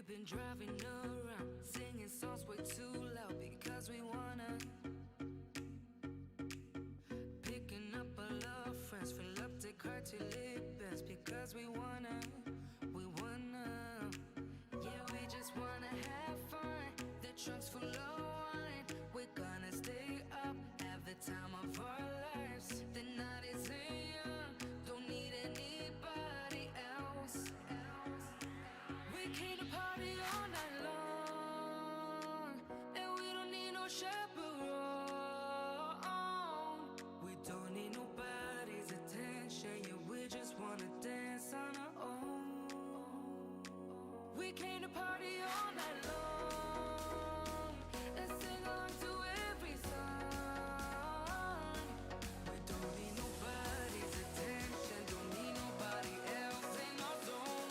We've been driving around, singing songs way too loud because we wanna. Picking up our love friends, fill up the car till it bends because we wanna. Yeah, we just wanna have fun. The trunk's full of wine. We're gonna stay up, have the time of our lives. The night is young, don't need anybody else. We came to party all night long, and we don't need no chaperone. We don't need nobody's attention, yeah, we just wanna dance on our own. We came to party all night long and sing along to every song. We don't need nobody's attention, don't need nobody else in our zone.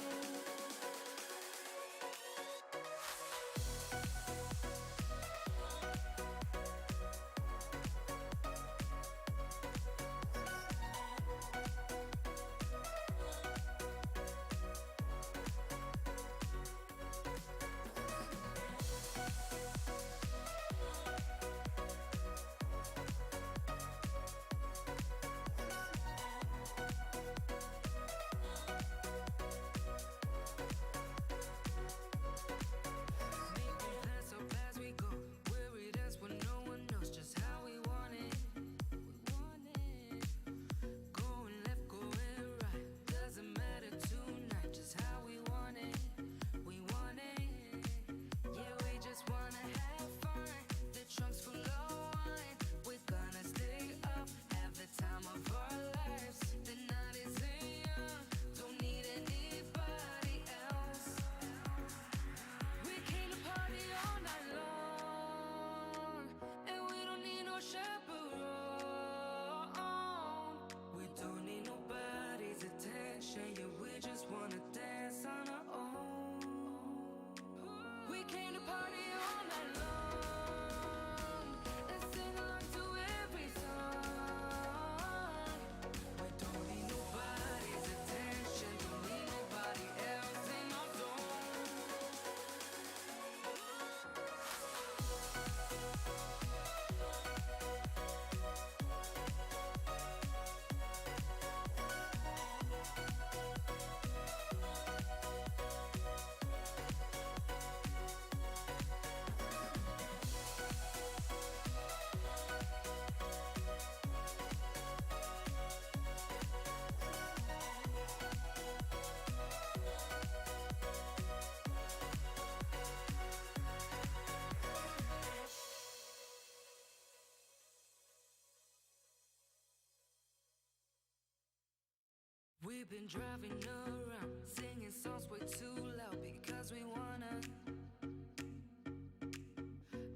We've been driving around, singing songs way too loud because we wanna.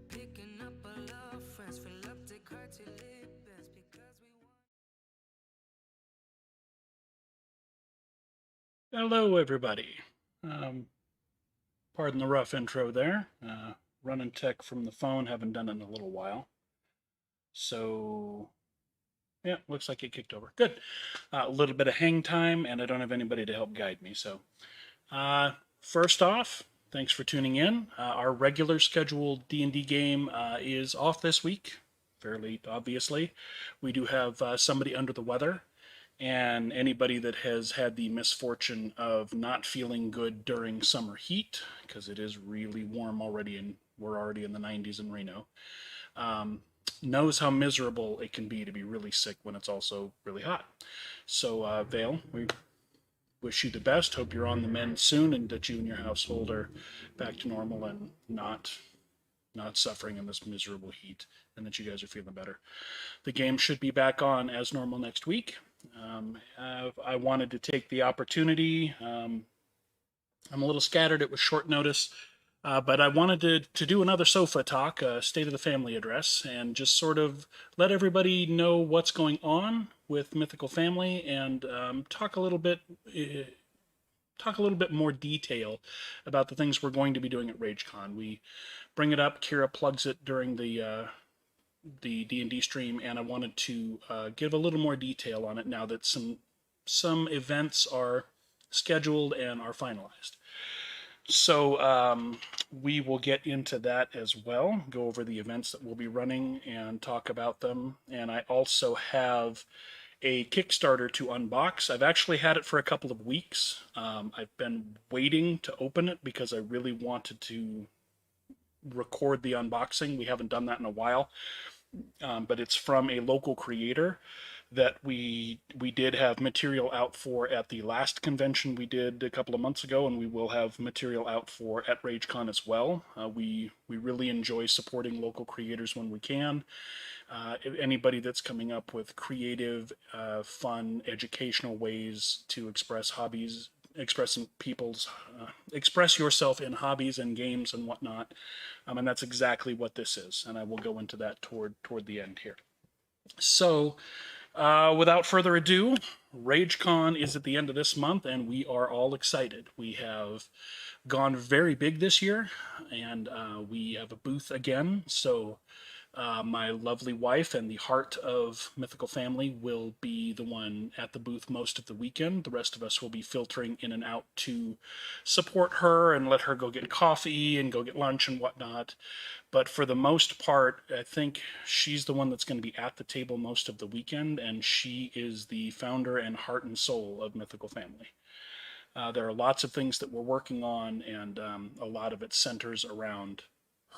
Picking up our love friends, fill up the car till it bends because we want. Hello, everybody. Pardon the rough intro there. Running tech from the phone, haven't done it in a little while. So, yeah, looks like it kicked over. Good. A little bit of hang time, and I don't have anybody to help guide me. So, first off, thanks for tuning in. Our regular scheduled D&D game is off this week, fairly obviously. We do have somebody under the weather, and anybody that has had the misfortune of not feeling good during summer heat, because it is really warm already, and we're already in the 90s in Reno, knows how miserable it can be to be really sick when it's also really hot. So, Vale, we wish you the best. Hope you're on the mend soon, and that you and your household are back to normal and not suffering in this miserable heat, and that you guys are feeling better. The game should be back on as normal next week. I wanted to take the opportunity. I'm a little scattered. It was short notice, but I wanted to do another sofa talk, state of the family address, and just sort of let everybody know what's going on with Mythical Family, and talk a little bit more detail about the things we're going to be doing at Ragecon. We bring it up. Kira plugs it during the D&D stream, and I wanted to give a little more detail on it now that some events are scheduled and are finalized. So we will get into that as well, go over the events that we'll be running and talk about them. And I also have a Kickstarter to unbox. I've actually had it for a couple of weeks. I've been waiting to open it because I really wanted to record the unboxing. We haven't done that in a while, but it's from a local creator that we did have material out for at the last convention we did a couple of months ago, and we will have material out for at Ragecon as well. We really enjoy supporting local creators when we can. Anybody that's coming up with creative, fun, educational ways to express hobbies, express yourself in hobbies and games and whatnot, and that's exactly what this is. And I will go into that toward the end here. So, without further ado, RageCon is at the end of this month, and we are all excited. We have gone very big this year, and we have a booth again. So my lovely wife and the heart of Mythical Family will be the one at the booth most of the weekend. The rest of us will be filtering in and out to support her and let her go get coffee and go get lunch and whatnot. But for the most part, I think she's the one that's going to be at the table most of the weekend, and she is the founder and heart and soul of Mythical Family. There are lots of things that we're working on, and a lot of it centers around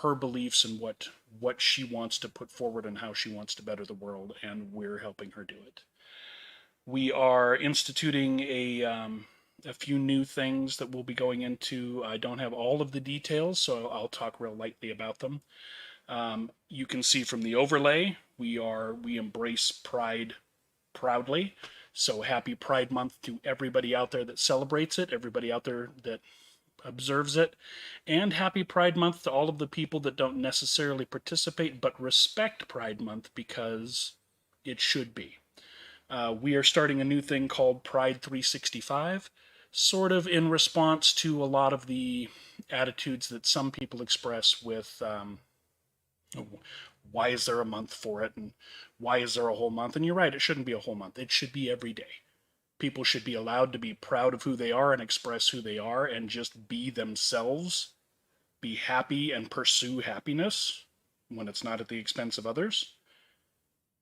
her beliefs and what she wants to put forward and how she wants to better the world, and we're helping her do it. We are instituting a few new things that we'll be going into. I don't have all of the details, so I'll talk real lightly about them. You can see from the overlay, we embrace Pride proudly. So happy Pride Month to everybody out there that celebrates it, everybody out there that observes it, and happy Pride Month to all of the people that don't necessarily participate but respect Pride Month because it should be. We are starting a new thing called Pride 365, sort of in response to a lot of the attitudes that some people express with why is there a month for it and why is there a whole month? And you're right, it shouldn't be a whole month. It should be every day. People should be allowed to be proud of who they are and express who they are and just be themselves, be happy and pursue happiness when it's not at the expense of others,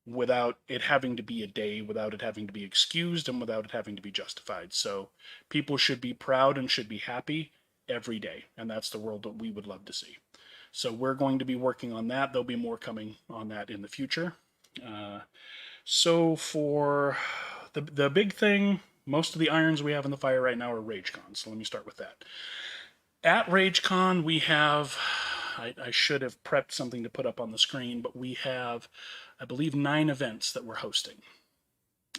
without it having to be a day, without it having to be excused, and without it having to be justified. So people should be proud and should be happy every day, and that's the world that we would love to see. So we're going to be working on that. There'll be more coming on that in the future. So for the big thing, most of the irons we have in the fire right now are Ragecon. So let me start with that. At Ragecon, we have, I should have prepped something to put up on the screen, but we have, I believe, 9 events that we're hosting.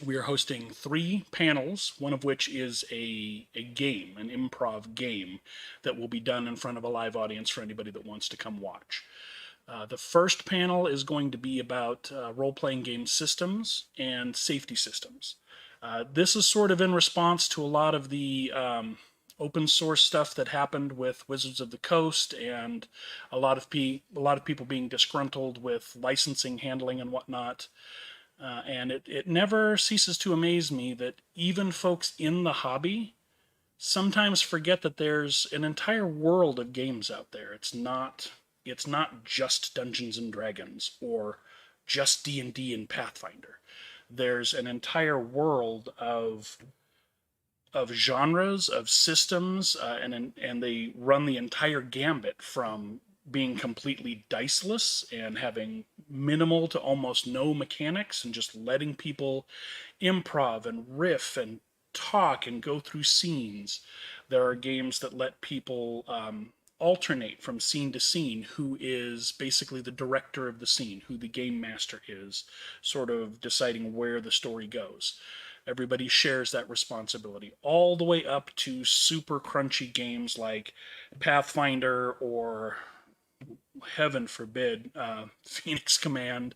We are hosting 3 panels, one of which is a game, an improv game that will be done in front of a live audience for anybody that wants to come watch. The first panel is going to be about role-playing game systems and safety systems. This is sort of in response to a lot of the open source stuff that happened with Wizards of the Coast and a lot of people being disgruntled with licensing handling and whatnot. And it never ceases to amaze me that even folks in the hobby sometimes forget that there's an entire world of games out there. It's not just Dungeons and Dragons or just D&D and Pathfinder. There's an entire world of genres, of systems, and they run the entire gambit from being completely diceless and having minimal to almost no mechanics and just letting people improv and riff and talk and go through scenes. There are games that let people alternate from scene to scene who is basically the director of the scene, who the game master is, sort of deciding where the story goes. Everybody shares that responsibility, all the way up to super crunchy games like Pathfinder or, heaven forbid, Phoenix Command.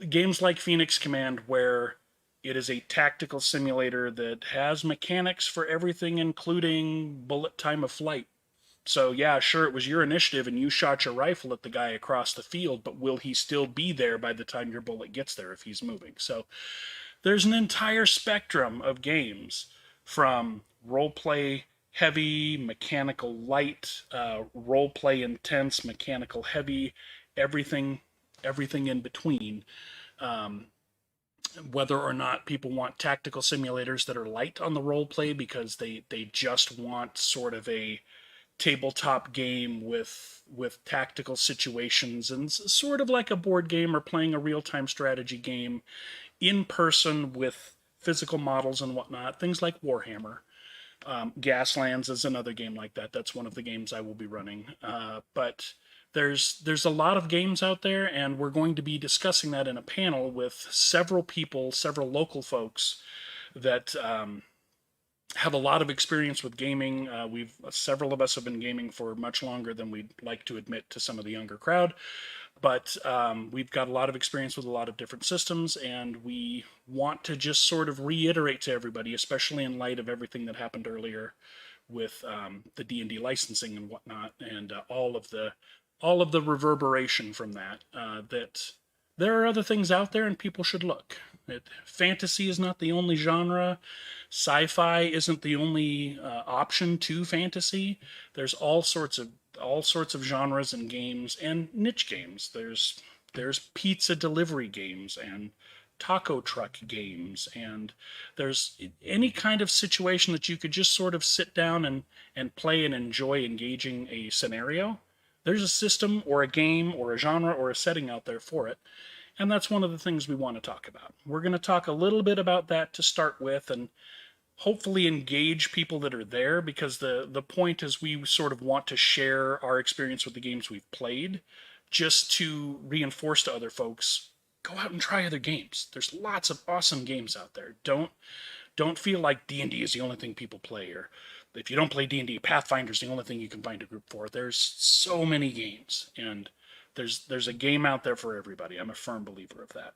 Games like Phoenix Command, where it is a tactical simulator that has mechanics for everything, including bullet time of flight. So, yeah, sure, it was your initiative and you shot your rifle at the guy across the field, but will he still be there by the time your bullet gets there if he's moving? So, there's an entire spectrum of games from role play heavy, mechanical light, role play intense, mechanical heavy, everything everything in between. Um, Whether or not people want tactical simulators that are light on the role play because they just want sort of a tabletop game with tactical situations and sort of like a board game or playing a real-time strategy game in person with physical models and whatnot, things like Warhammer. Gaslands is another game like that. That's one of the games I will be running. But there's a lot of games out there, and we're going to be discussing that in a panel with several people, several local folks that have a lot of experience with gaming. We've several of us have been gaming for much longer than we'd like to admit to some of the younger crowd, but we've got a lot of experience with a lot of different systems, and we want to just sort of reiterate to everybody, especially in light of everything that happened earlier with the D&D licensing and whatnot, and all of the reverberation from that, that there are other things out there and people should look. Fantasy is not the only genre. Sci-fi isn't the only option to fantasy. There's all sorts of genres and games and niche games. There's pizza delivery games and taco truck games, and there's any kind of situation that you could just sort of sit down and play and enjoy engaging a scenario. There's a system or a game or a genre or a setting out there for it. And that's one of the things we want to talk about. We're going to talk a little bit about that to start with, and hopefully engage people that are there, because the point is we sort of want to share our experience with the games we've played, just to reinforce to other folks, go out and try other games. There's lots of awesome games out there. Don't feel like D&D is the only thing people play, or if you don't play D&D, Pathfinder's the only thing you can find a group for. There's so many games, and there's a game out there for everybody. I'm a firm believer of that.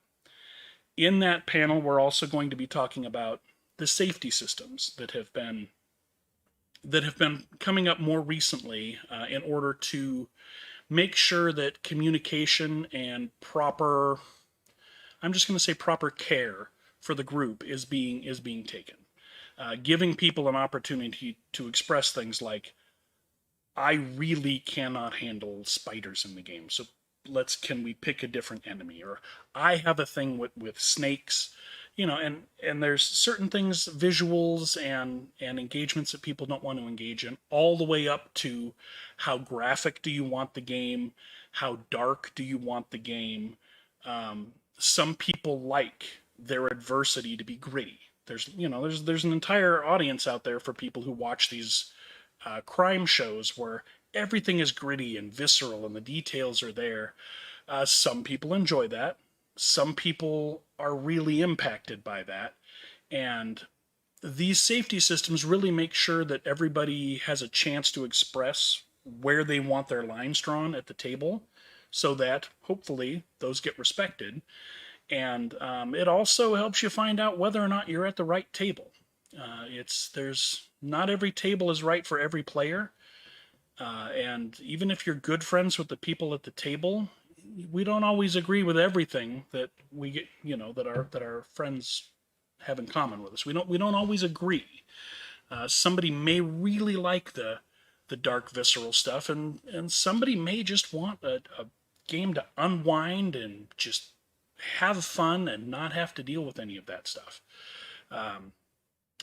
In that panel, we're also going to be talking about the safety systems that have been coming up more recently, in order to make sure that communication and proper, I'm just going to say proper care for the group is being taken. Giving people an opportunity to express things like, I really cannot handle spiders in the game, so can we pick a different enemy? Or I have a thing with snakes, and there's certain things, visuals and engagements that people don't want to engage in, all the way up to how graphic do you want the game, how dark do you want the game. Some people like their adversity to be gritty. There's an entire audience out there for people who watch these crime shows where everything is gritty and visceral and the details are there. Some people enjoy that. Some people are really impacted by that. And these safety systems really make sure that everybody has a chance to express where they want their lines drawn at the table, so that hopefully those get respected. And it also helps you find out whether or not you're at the right table. There's not every table is right for every player, and even if you're good friends with the people at the table, we don't always agree with everything that we get, that our friends have in common with us. We don't always agree. Somebody may really like the dark visceral stuff, and somebody may just want a game to unwind and just have fun and not have to deal with any of that stuff.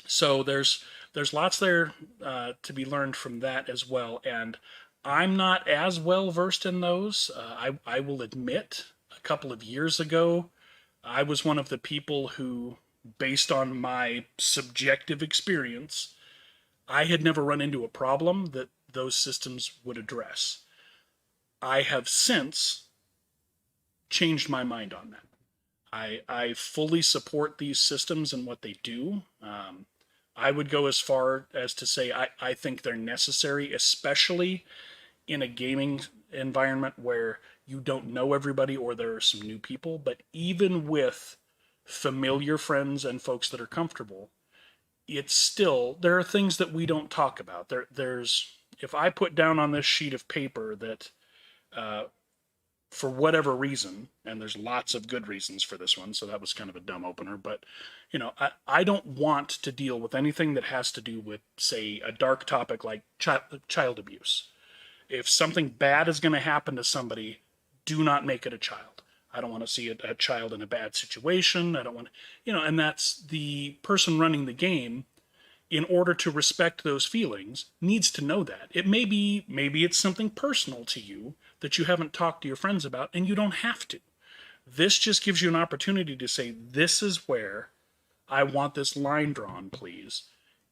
So there's lots there to be learned from that as well. And I'm not as well versed in those. I will admit, a couple of years ago, I was one of the people who, based on my subjective experience, I had never run into a problem that those systems would address. I have since changed my mind on that. I fully support these systems and what they do. I would go as far as to say I think they're necessary, especially in a gaming environment where you don't know everybody or there are some new people. But even with familiar friends and folks that are comfortable, there are things that we don't talk about. There's if I put down on this sheet of paper that for whatever reason, and there's lots of good reasons for this one, so that was kind of a dumb opener, but I don't want to deal with anything that has to do with, say, a dark topic like child abuse. If something bad is going to happen to somebody, do not make it a child. I don't want to see a child in a bad situation. I don't want, and that's the person running the game, in order to respect those feelings, needs to know that. It maybe it's something personal to you that you haven't talked to your friends about, and you don't have to. This just gives you an opportunity to say, this is where I want this line drawn, please.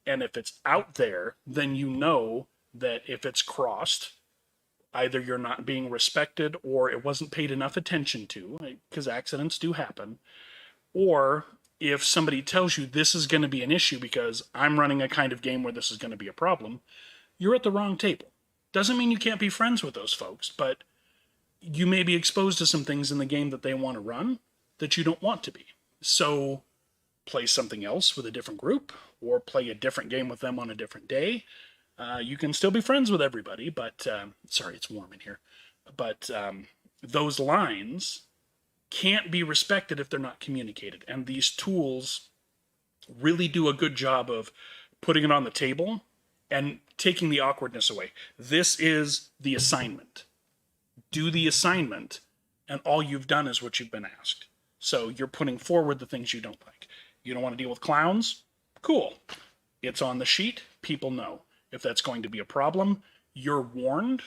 And if it's out there, then you know that if it's crossed, either you're not being respected or it wasn't paid enough attention to, because accidents do happen, or if somebody tells you this is going to be an issue because I'm running a kind of game where this is going to be a problem, you're at the wrong table. Doesn't mean you can't be friends with those folks, but you may be exposed to some things in the game that they want to run that you don't want to be. So play something else with a different group, or play a different game with them on a different day. You can still be friends with everybody, but sorry, it's warm in here. But those lines can't be respected if they're not communicated. And these tools really do a good job of putting it on the table and taking the awkwardness away. This is the assignment. Do the assignment, and all you've done is what you've been asked. So you're putting forward the things you don't like. You don't want to deal with clowns? Cool. It's on the sheet. People know. If that's going to be a problem, you're warned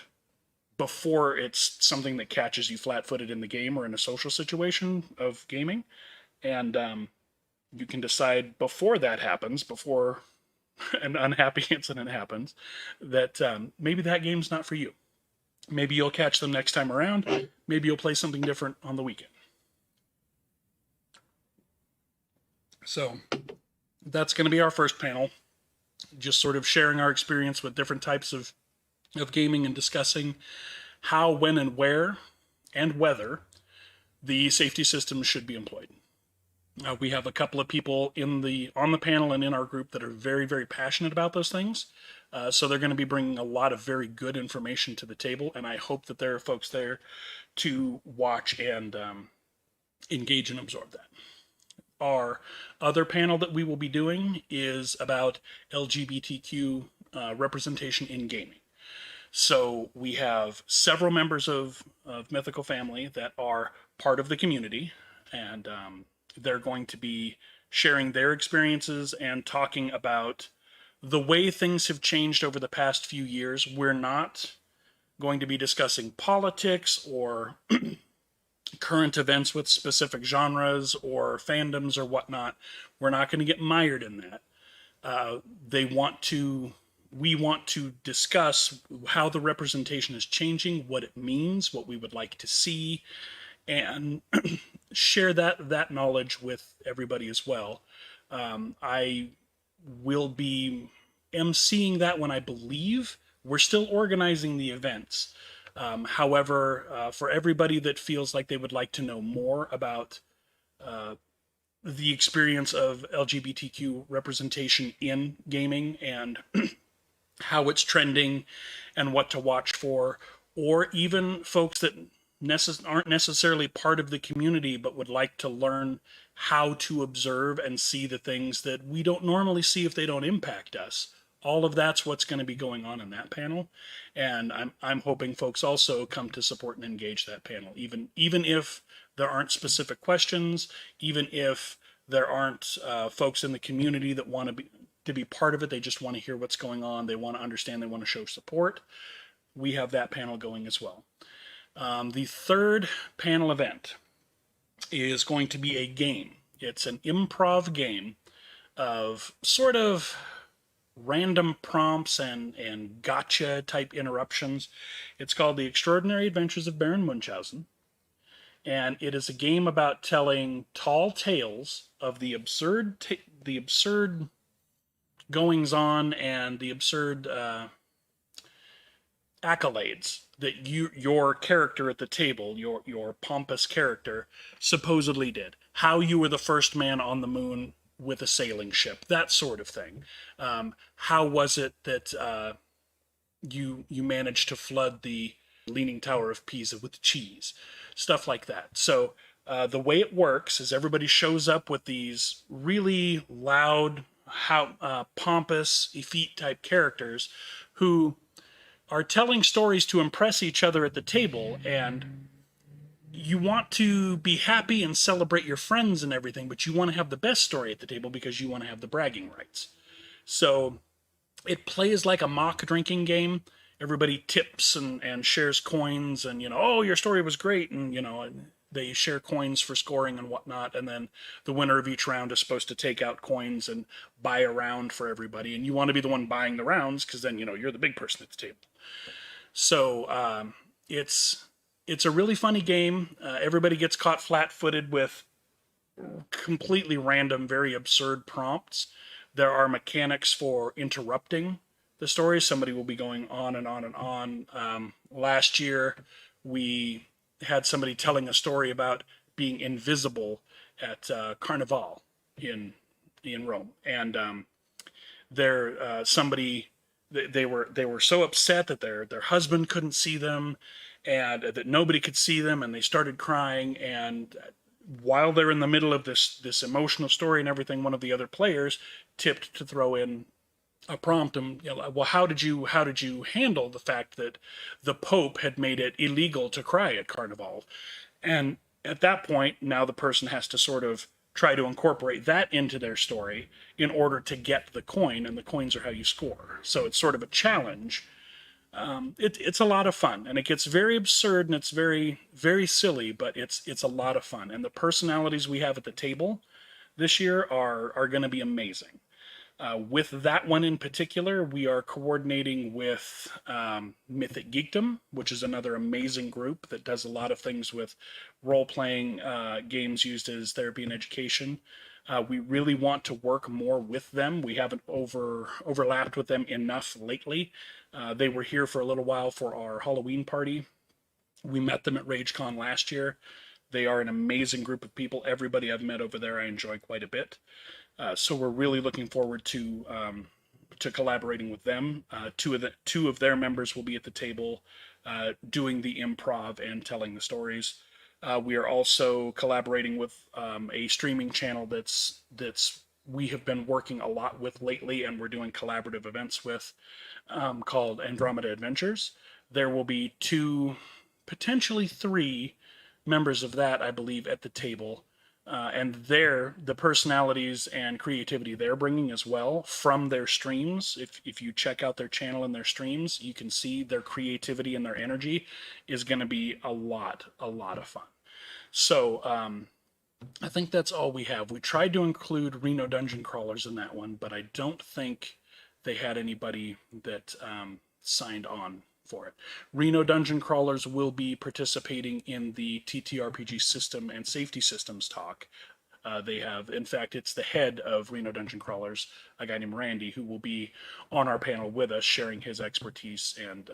before it's something that catches you flat-footed in the game or in a social situation of gaming. And you can decide before that happens, before an unhappy incident happens, that maybe that game's not for you. Maybe you'll catch them next time around. Maybe you'll play something different on the weekend. So that's going to be our first panel. Just sort of sharing our experience with different types of gaming and discussing how, when, and where, and whether the safety systems should be employed. We have a couple of people on the panel and in our group that are very, very passionate about those things. So they're going to be bringing a lot of very good information to the table, and I hope that there are folks there to watch and engage and absorb that. Our other panel that we will be doing is about LGBTQ representation in gaming. So we have several members of Mythical Family that are part of the community, and they're going to be sharing their experiences and talking about the way things have changed over the past few years. We're not going to be discussing politics or current events with specific genres or fandoms or whatnot. We're not going to get mired in that. We want to discuss how the representation is changing, what it means, what we would like to see, and share that knowledge with everybody as well. I will be emceeing that when I believe. We're still organizing the events. However, for everybody that feels like they would like to know more about the experience of LGBTQ representation in gaming and how it's trending and what to watch for, or even folks that aren't necessarily part of the community but would like to learn how to observe and see the things that we don't normally see if they don't impact us. All of that's what's going to be going on in that panel, and I'm hoping folks also come to support and engage that panel, even if there aren't specific questions, even if there aren't folks in the community that want to be part of it. They just want to hear what's going on. They want to understand. They want to show support. We have that panel going as well. The third panel event is going to be a game. It's an improv game of sort of random prompts and gotcha type interruptions. It's called The Extraordinary Adventures of Baron Munchausen, and it is a game about telling tall tales of the absurd goings on and the absurd accolades that your character at the table, your pompous character, supposedly did. How you were the first man on the moon with a sailing ship, that sort of thing. How was it that you managed to flood the Leaning Tower of Pisa with cheese, stuff like that. So the way it works is everybody shows up with these really loud, pompous, effete type characters who are telling stories to impress each other at the table, and you want to be happy and celebrate your friends and everything, but you want to have the best story at the table because you want to have the bragging rights. So it plays like a mock drinking game. Everybody tips and shares coins, and oh, your story was great, and they share coins for scoring and whatnot, and then the winner of each round is supposed to take out coins and buy a round for everybody, and you want to be the one buying the rounds because then you're the big person at the table. So it's a really funny game. Everybody gets caught flat-footed with completely random, very absurd prompts. There are mechanics for interrupting the story. Somebody will be going on and on and on. Last year, we had somebody telling a story about being invisible at Carnival in Rome, and somebody they were so upset that their husband couldn't see them, and that nobody could see them, and they started crying. And while they're in the middle of this emotional story and everything, one of the other players tipped to throw in a prompt, and well, how did you handle the fact that the Pope had made it illegal to cry at Carnival? And at that point, now the person has to sort of try to incorporate that into their story in order to get the coin, and the coins are how you score. So it's sort of a challenge. It's a lot of fun, and it gets very absurd, and it's very, very silly, but it's a lot of fun. And the personalities we have at the table this year are going to be amazing. With that one in particular, we are coordinating with Mythic Geekdom, which is another amazing group that does a lot of things with role-playing games used as therapy and education. We really want to work more with them. We haven't overlapped with them enough lately. They were here for a little while for our Halloween party. We met them at Ragecon last year. They are an amazing group of people. Everybody I've met over there I enjoy quite a bit. So we're really looking forward to collaborating with them. Two of their members will be at the table doing the improv and telling the stories. We are also collaborating with a streaming channel that's we have been working a lot with lately, and we're doing collaborative events with, called Andromeda Adventures. There will be two, potentially three members of that, I believe, at the table. And the personalities and creativity they're bringing as well from their streams. If you check out their channel and their streams, you can see their creativity and their energy is going to be a lot of fun. So I think that's all we have. We tried to include Reno Dungeon Crawlers in that one, but I don't think they had anybody that signed on for it. Reno Dungeon Crawlers will be participating in the TTRPG system and safety systems talk. They have, in fact, it's the head of Reno Dungeon Crawlers, a guy named Randy, who will be on our panel with us, sharing his expertise and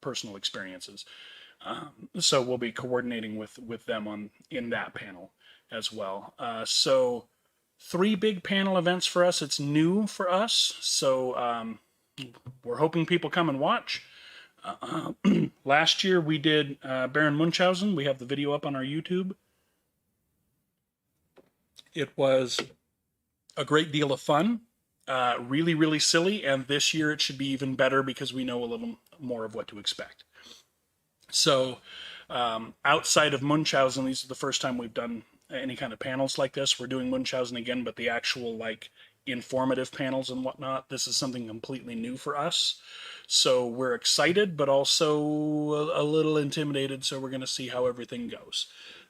personal experiences. So we'll be coordinating with them in that panel as well. So 3 big panel events for us. It's new for us, so we're hoping people come and watch. Last year we did Baron Munchausen. We have the video up on our YouTube. It was a great deal of fun, really, really silly, and this year it should be even better because we know a little more of what to expect. So outside of Munchausen, these are the first time we've done any kind of panels like this. We're doing Munchausen again, but the actual informative panels and whatnot, this is something completely new for us. So we're excited, but also a little intimidated, so we're going to see how everything goes.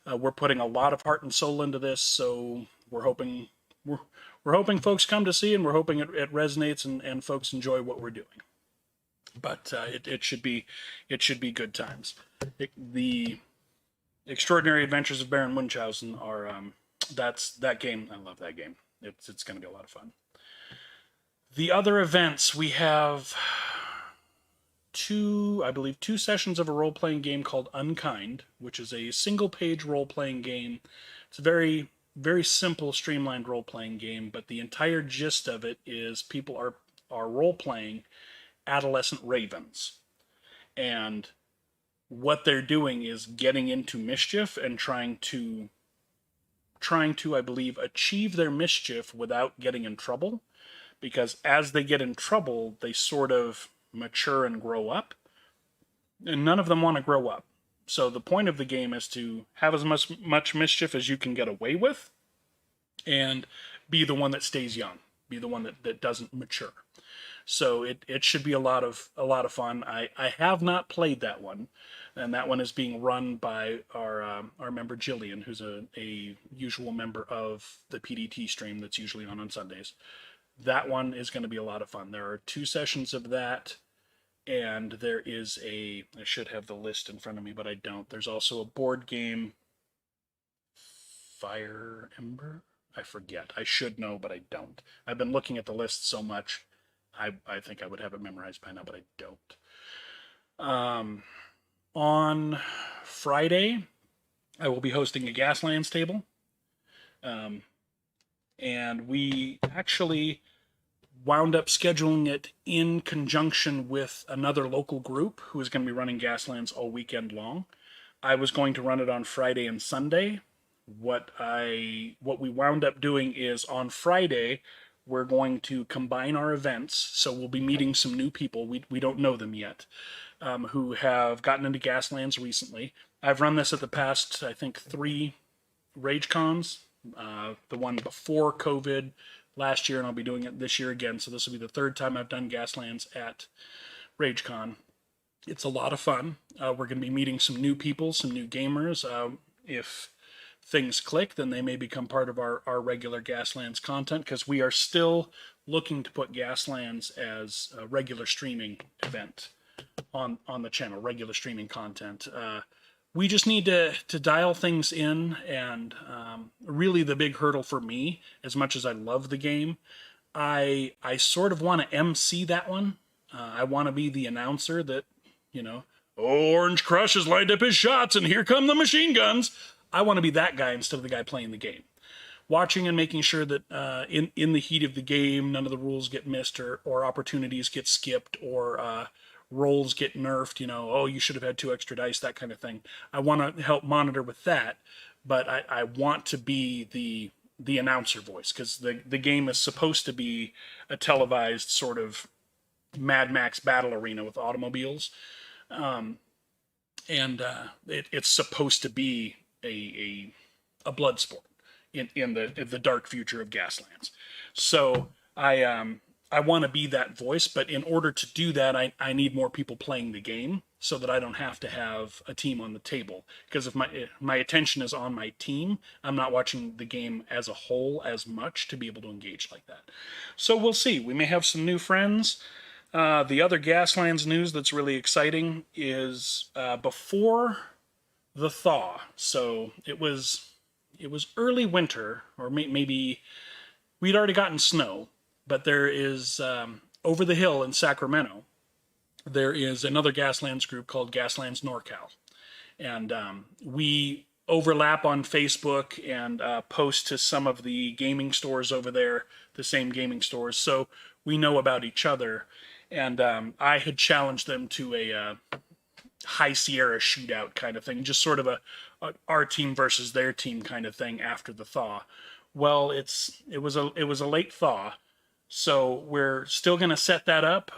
We're putting a lot of heart and soul into this, so we're hoping folks come to see, and we're hoping it resonates and folks enjoy what we're doing. But it should be good times. The Extraordinary Adventures of Baron Munchausen are that game. I love that game. It's going to be a lot of fun. The other events, we have two sessions of a role-playing game called Unkind, which is a single-page role-playing game. It's a very, very simple, streamlined role-playing game, but the entire gist of it is people are role-playing adolescent ravens. And what they're doing is getting into mischief and trying to, I believe, achieve their mischief without getting in trouble. Because as they get in trouble, they sort of mature and grow up, and none of them want to grow up. So the point of the game is to have as much mischief as you can get away with, and be the one that stays young, be the one that doesn't mature. So it should be a lot of fun. I have not played that one, and that one is being run by our member Jillian, who's a usual member of the PDT stream that's usually on Sundays. That one is going to be a lot of fun. There are 2 sessions of that, and there is I should have the list in front of me, but I don't. There's also a board game, Fire Ember. I forget. I should know, but I don't. I've been looking at the list so much. I think I would have it memorized by now, but I don't. On Friday, I will be hosting a Gaslands table. And we actually wound up scheduling it in conjunction with another local group who is going to be running Gaslands all weekend long. I was going to run it on Friday and Sunday. What we wound up doing is on Friday, we're going to combine our events. So we'll be meeting some new people. We don't know them yet, who have gotten into Gaslands recently. I've run this at the past, I think, 3 Ragecons. The one before COVID last year, and I'll be doing it this year again. So this will be the 3rd time I've done Gaslands at Ragecon. It's a lot of fun. We're going to be meeting some new people, some new gamers. If things click, then they may become part of our regular Gaslands content, because we are still looking to put Gaslands as a regular streaming event on the channel, regular streaming content. We just need to dial things in, and really the big hurdle for me, as much as I love the game, I sort of want to MC that one. I want to be the announcer that, Orange Crush has lined up his shots, and here come the machine guns. I want to be that guy instead of the guy playing the game. Watching and making sure that in the heat of the game, none of the rules get missed, or opportunities get skipped, or rolls get nerfed, you should have had 2 extra dice, that kind of thing. I want to help monitor with that, but I want to be the announcer voice, because the game is supposed to be a televised sort of Mad Max battle arena with automobiles. It's supposed to be a blood sport in the dark future of Gaslands. So I want to be that voice, but in order to do that, I need more people playing the game, so that I don't have to have a team on the table. Because if my attention is on my team, I'm not watching the game as a whole as much to be able to engage like that. So we'll see. We may have some new friends. The other Gaslands news that's really exciting is before the thaw. So it was early winter, or maybe we'd already gotten snow. But there is, over the hill in Sacramento, there is another Gaslands group called Gaslands NorCal. And we overlap on Facebook and post to some of the gaming stores over there, the same gaming stores. So we know about each other. And I had challenged them to a High Sierra shootout kind of thing, just sort of our team versus their team kind of thing after the thaw. Well, it was a late thaw. So we're still going to set that up.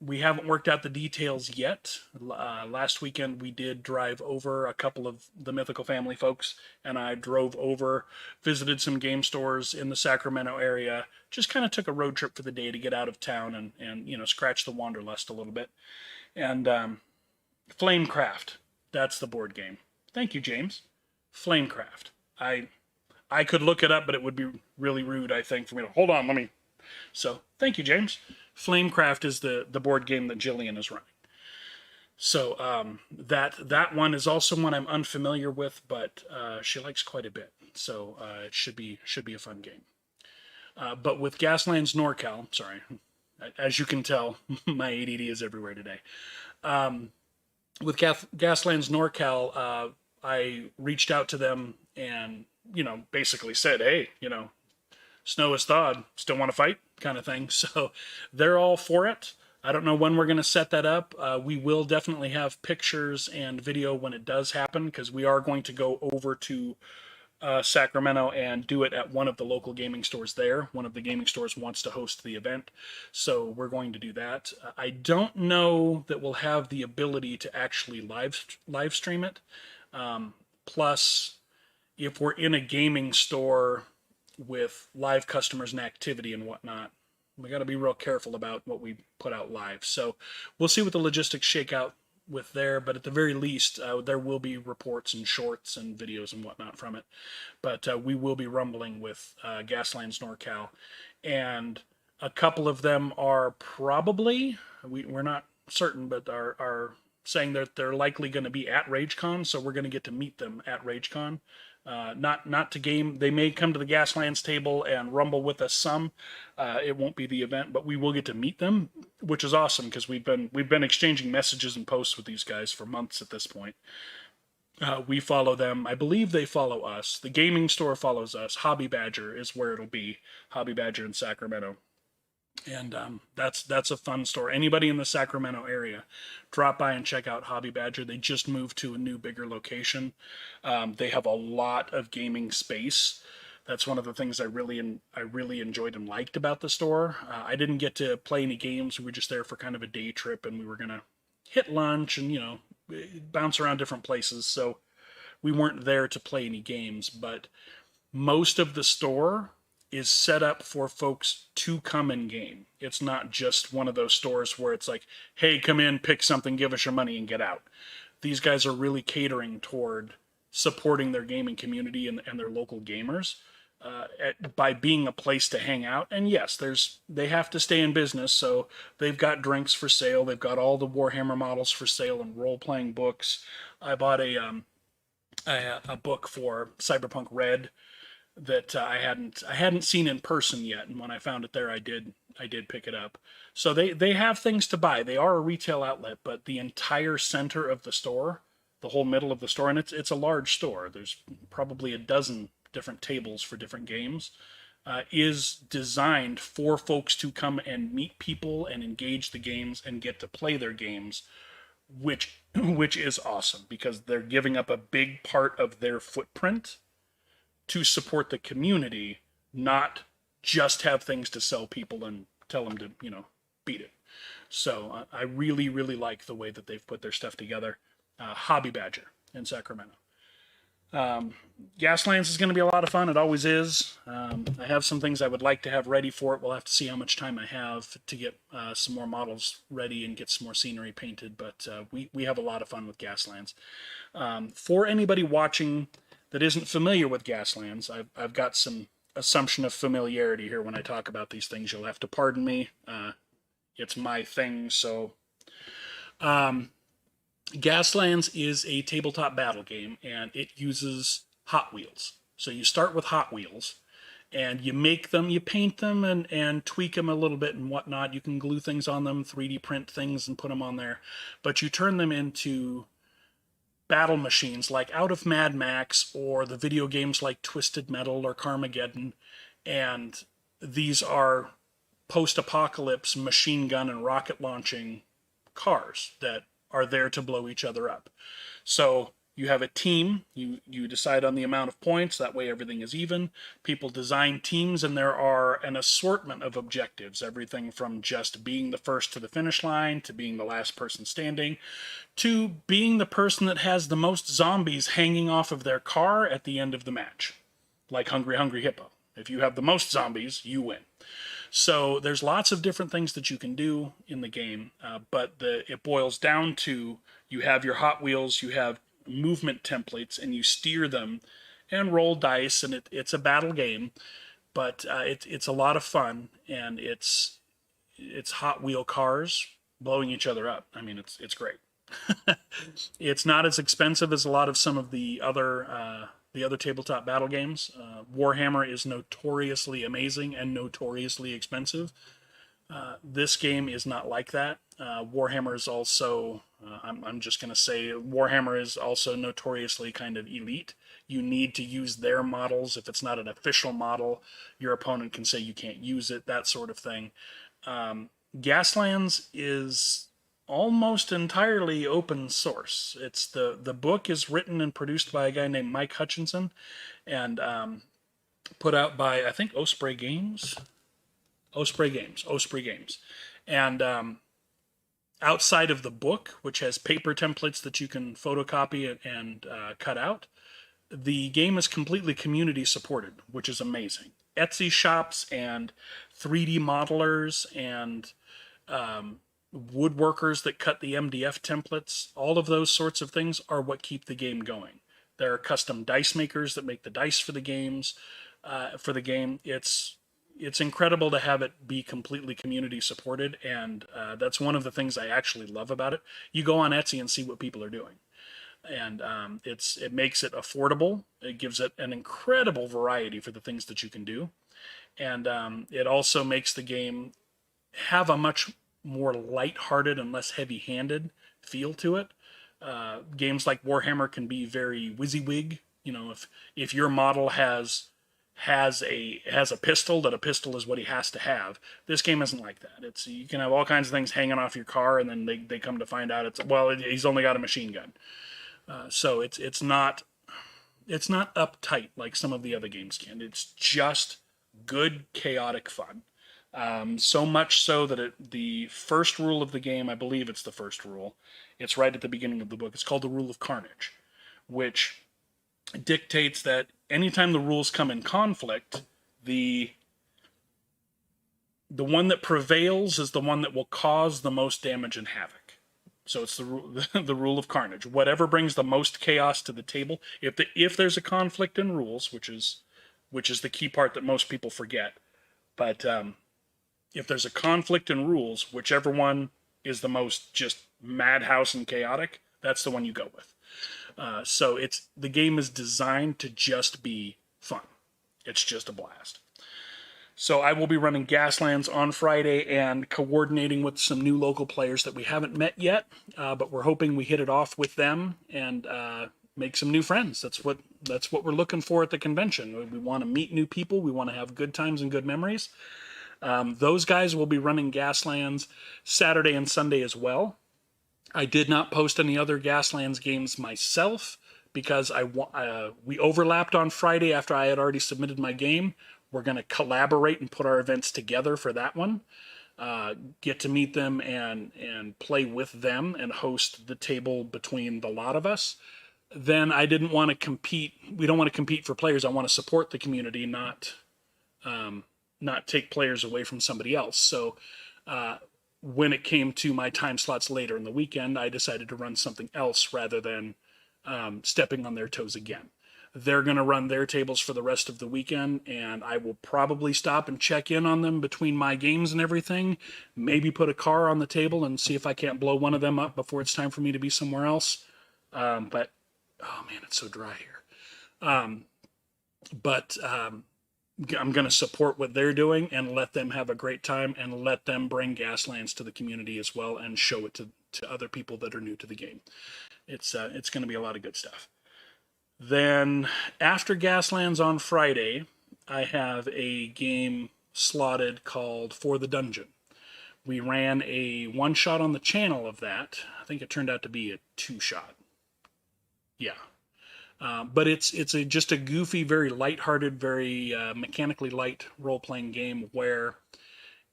We haven't worked out the details yet. Last weekend we did drive over, a couple of the Mythical Family folks and I drove over, visited some game stores in the Sacramento area, just kind of took a road trip for the day to get out of town and scratch the wanderlust a little bit. And Flamecraft, that's the board game. Thank you, James. Flamecraft. I could look it up, but it would be really rude, I think, for me to hold on. So thank you, James. Flamecraft is the board game that Jillian is running. So that one is also one I'm unfamiliar with, but she likes quite a bit. So it should be a fun game. But with Gaslands NorCal, sorry, as you can tell, my ADD is everywhere today. With Gaslands NorCal, I reached out to them and basically said, hey, snow is thawed, still want to fight, kind of thing. So they're all for it. I don't know when we're going to set that up. We will definitely have pictures and video when it does happen, because we are going to go over to Sacramento and do it at one of the local gaming stores there. One of the gaming stores wants to host the event, so we're going to do that. I don't know that we'll have the ability to actually live stream it. Plus, if we're in a gaming store with live customers and activity and whatnot, we got to be real careful about what we put out live. So we'll see what the logistics shake out with there, but at the very least, there will be reports and shorts and videos and whatnot from it. But we will be rumbling with Gaslands NorCal, and a couple of them are probably, we're not certain, but are saying that they're likely going to be at Ragecon, so we're going to get to meet them at Ragecon. Not to game. They may come to the Gaslands table and rumble with us some. It won't be the event, but we will get to meet them, which is awesome, because we've been exchanging messages and posts with these guys for months at this point. We follow them. I believe they follow us. The gaming store follows us. Hobby Badger is where it'll be. Hobby Badger in Sacramento. And that's a fun store. Anybody in the Sacramento area, drop by and check out Hobby Badger. They just moved to a new, bigger location. They have a lot of gaming space. That's one of the things I really enjoyed and liked about the store. I didn't get to play any games. We were just there for kind of a day trip, and we were gonna hit lunch and bounce around different places. So we weren't there to play any games, but most of the store is set up for folks to come and game. It's not just one of those stores where it's like, hey, come in, pick something, give us your money, and get out. These guys are really catering toward supporting their gaming community and their local gamers by being a place to hang out. And yes, they have to stay in business, so they've got drinks for sale. They've got all the Warhammer models for sale and role-playing books. I bought a book for Cyberpunk Red that I hadn't seen in person yet, and when I found it there, I did pick it up. So they have things to buy. They are a retail outlet, but the entire center of the store, the whole middle of the store, and it's a large store. There's probably a dozen different tables for different games. Is designed for folks to come and meet people and engage the games and get to play their games, which is awesome, because they're giving up a big part of their footprint to support the community, not just have things to sell people and tell them to, beat it. So I really, really like the way that they've put their stuff together. Hobby Badger in Sacramento. Gaslands is going to be a lot of fun. It always is. I have some things I would like to have ready for it. We'll have to see how much time I have to get some more models ready and get some more scenery painted. But we have a lot of fun with Gaslands. For anybody watching that isn't familiar with Gaslands, I've got some assumption of familiarity here when I talk about these things. You'll have to pardon me. It's my thing. So Gaslands is a tabletop battle game, and it uses Hot Wheels. So you start with Hot Wheels, and you make them, you paint them, and tweak them a little bit and whatnot. You can glue things on them, 3D print things, and put them on there. But you turn them into battle machines like out of Mad Max or the video games like Twisted Metal or Carmageddon. And these are post-apocalypse machine gun and rocket launching cars that are there to blow each other up. So you have a team, you decide on the amount of points, that way everything is even. People design teams, and there are an assortment of objectives, everything from just being the first to the finish line, to being the last person standing, to being the person that has the most zombies hanging off of their car at the end of the match. Like Hungry Hungry Hippo. If you have the most zombies, you win. So there's lots of different things that you can do in the game, but it boils down to, you have your Hot Wheels, you have movement templates, and you steer them and roll dice, and it's a battle game, but it's a lot of fun, and it's Hot Wheel cars blowing each other up. I mean, it's great. It's not as expensive as a lot of some of the other tabletop battle games. Warhammer is notoriously amazing and notoriously expensive. This game is not like that. Warhammer is also, I'm just going to say, Warhammer is also notoriously kind of elite. You need to use their models. If it's not an official model, your opponent can say you can't use it, that sort of thing. Gaslands is almost entirely open source. It's the book is written and produced by a guy named Mike Hutchinson, and put out by, I think, Osprey Games, and outside of the book, which has paper templates that you can photocopy and cut out, the game is completely community supported, which is amazing. Etsy shops and 3D modelers and woodworkers that cut the MDF templates, all of those sorts of things are what keep the game going. There are custom dice makers that make the dice for the games, for the game. It's incredible to have it be completely community supported, and that's one of the things I actually love about it. You go on Etsy and see what people are doing, and it makes it affordable. It gives it an incredible variety for the things that you can do, and it also makes the game have a much more lighthearted and less heavy-handed feel to it. Games like Warhammer can be very WYSIWYG. You know, if your model has a pistol, that a pistol is what he has to have. This game isn't like that. It's, you can have all kinds of things hanging off your car, and then they come to find out he's only got a machine gun. So it's not uptight like some of the other games can. It's just good chaotic fun. So much so that the first rule of the game, I believe it's the first rule, it's right at the beginning of the book. It's called the Rule of Carnage, which dictates that anytime the rules come in conflict, the one that prevails is the one that will cause the most damage and havoc. So it's the rule of carnage. Whatever brings the most chaos to the table. If there's a conflict in rules, which is the key part that most people forget, but if there's a conflict in rules, whichever one is the most just madhouse and chaotic, that's the one you go with. So the game is designed to just be fun. It's just a blast. So I will be running Gaslands on Friday and coordinating with some new local players that we haven't met yet, but we're hoping we hit it off with them and make some new friends. That's what we're looking for at the convention. We want to meet new people. We want to have good times and good memories. Those guys will be running Gaslands Saturday and Sunday as well. I did not post any other Gaslands games myself because we overlapped on Friday after I had already submitted my game. We're going to collaborate and put our events together for that one. Get to meet them and play with them and host the table between the lot of us. Then I didn't want to compete. We don't want to compete for players. I want to support the community, not take players away from somebody else. So when it came to my time slots later in the weekend, I decided to run something else rather than stepping on their toes again. They're going to run their tables for the rest of the weekend, and I will probably stop and check in on them between my games and everything. Maybe put a car on the table and see if I can't blow one of them up before it's time for me to be somewhere else. But, oh man, it's so dry here. I'm going to support what they're doing and let them have a great time and let them bring Gaslands to the community as well and show it to other people that are new to the game. It's going to be a lot of good stuff. Then after Gaslands on Friday, I have a game slotted called For the Dungeon. We ran a one-shot on the channel of that. I think it turned out to be a two-shot. Yeah. But it's just a goofy, very lighthearted, very mechanically light role-playing game where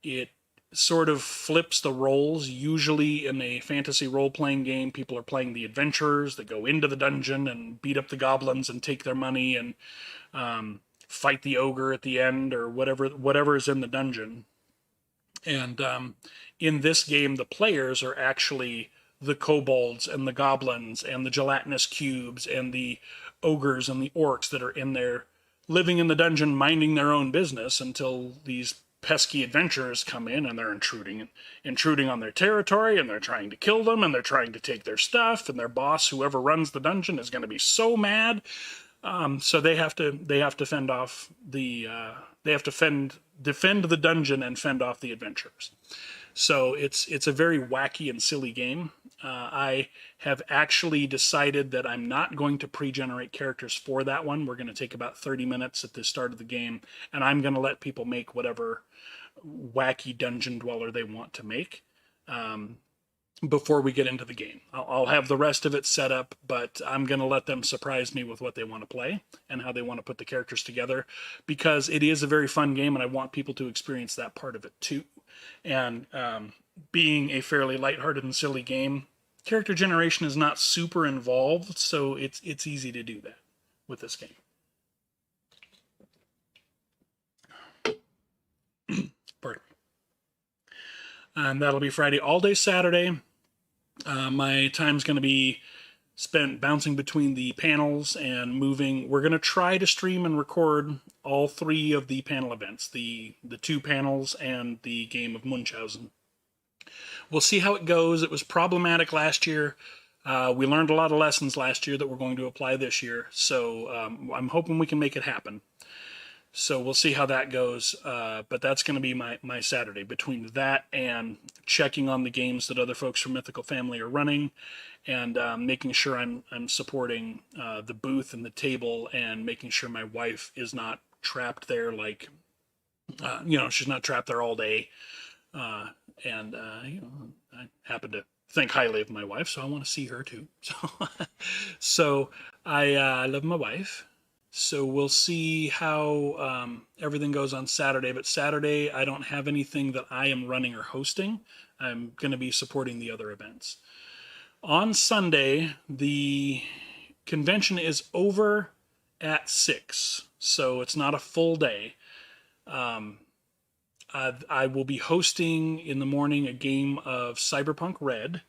it sort of flips the roles. Usually in a fantasy role-playing game, people are playing the adventurers that go into the dungeon and beat up the goblins and take their money and fight the ogre at the end or whatever is in the dungeon. And in this game, the players are actually the kobolds and the goblins and the gelatinous cubes and the ogres and the orcs that are in there living in the dungeon minding their own business until these pesky adventurers come in and they're intruding on their territory and they're trying to kill them and they're trying to take their stuff, and their boss, whoever runs the dungeon, is going to be so mad. So they have to fend off defend the dungeon and fend off the adventurers. So it's a very wacky and silly game. I have actually decided that I'm not going to pre-generate characters for that one. We're going to take about 30 minutes at the start of the game, and I'm going to let people make whatever wacky dungeon dweller they want to make. Before we get into the game, I'll have the rest of it set up, but I'm going to let them surprise me with what they want to play and how they want to put the characters together, because it is a very fun game and I want people to experience that part of it too. And being a fairly lighthearted and silly game, character generation is not super involved, so it's easy to do that with this game. Pardon. And that'll be Friday all day Saturday. My time's going to be spent bouncing between the panels and moving. We're going to try to stream and record all 3 of the panel events, the 2 panels and the game of Munchausen. We'll see how it goes. It was problematic last year. We learned a lot of lessons last year that we're going to apply this year, so I'm hoping we can make it happen. So we'll see how that goes, but that's going to be my Saturday, between that and checking on the games that other folks from Mythical Family are running, and making sure I'm supporting the booth and the table, and making sure my wife is not trapped there, like, she's not trapped there all day. I happen to think highly of my wife, so I want to see her too. So I love my wife. So we'll see how everything goes on Saturday. But Saturday, I don't have anything that I am running or hosting. I'm going to be supporting the other events. On Sunday, the convention is over at 6, so it's not a full day. I will be hosting in the morning a game of Cyberpunk Red,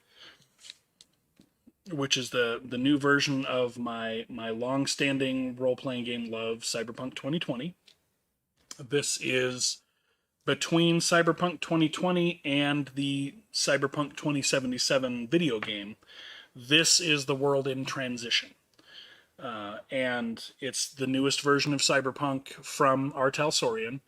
which is the new version of my long-standing role-playing game love, Cyberpunk 2020. This is between Cyberpunk 2020 and the Cyberpunk 2077 video game. This is the world in transition. And it's the newest version of Cyberpunk from R. Talsorian.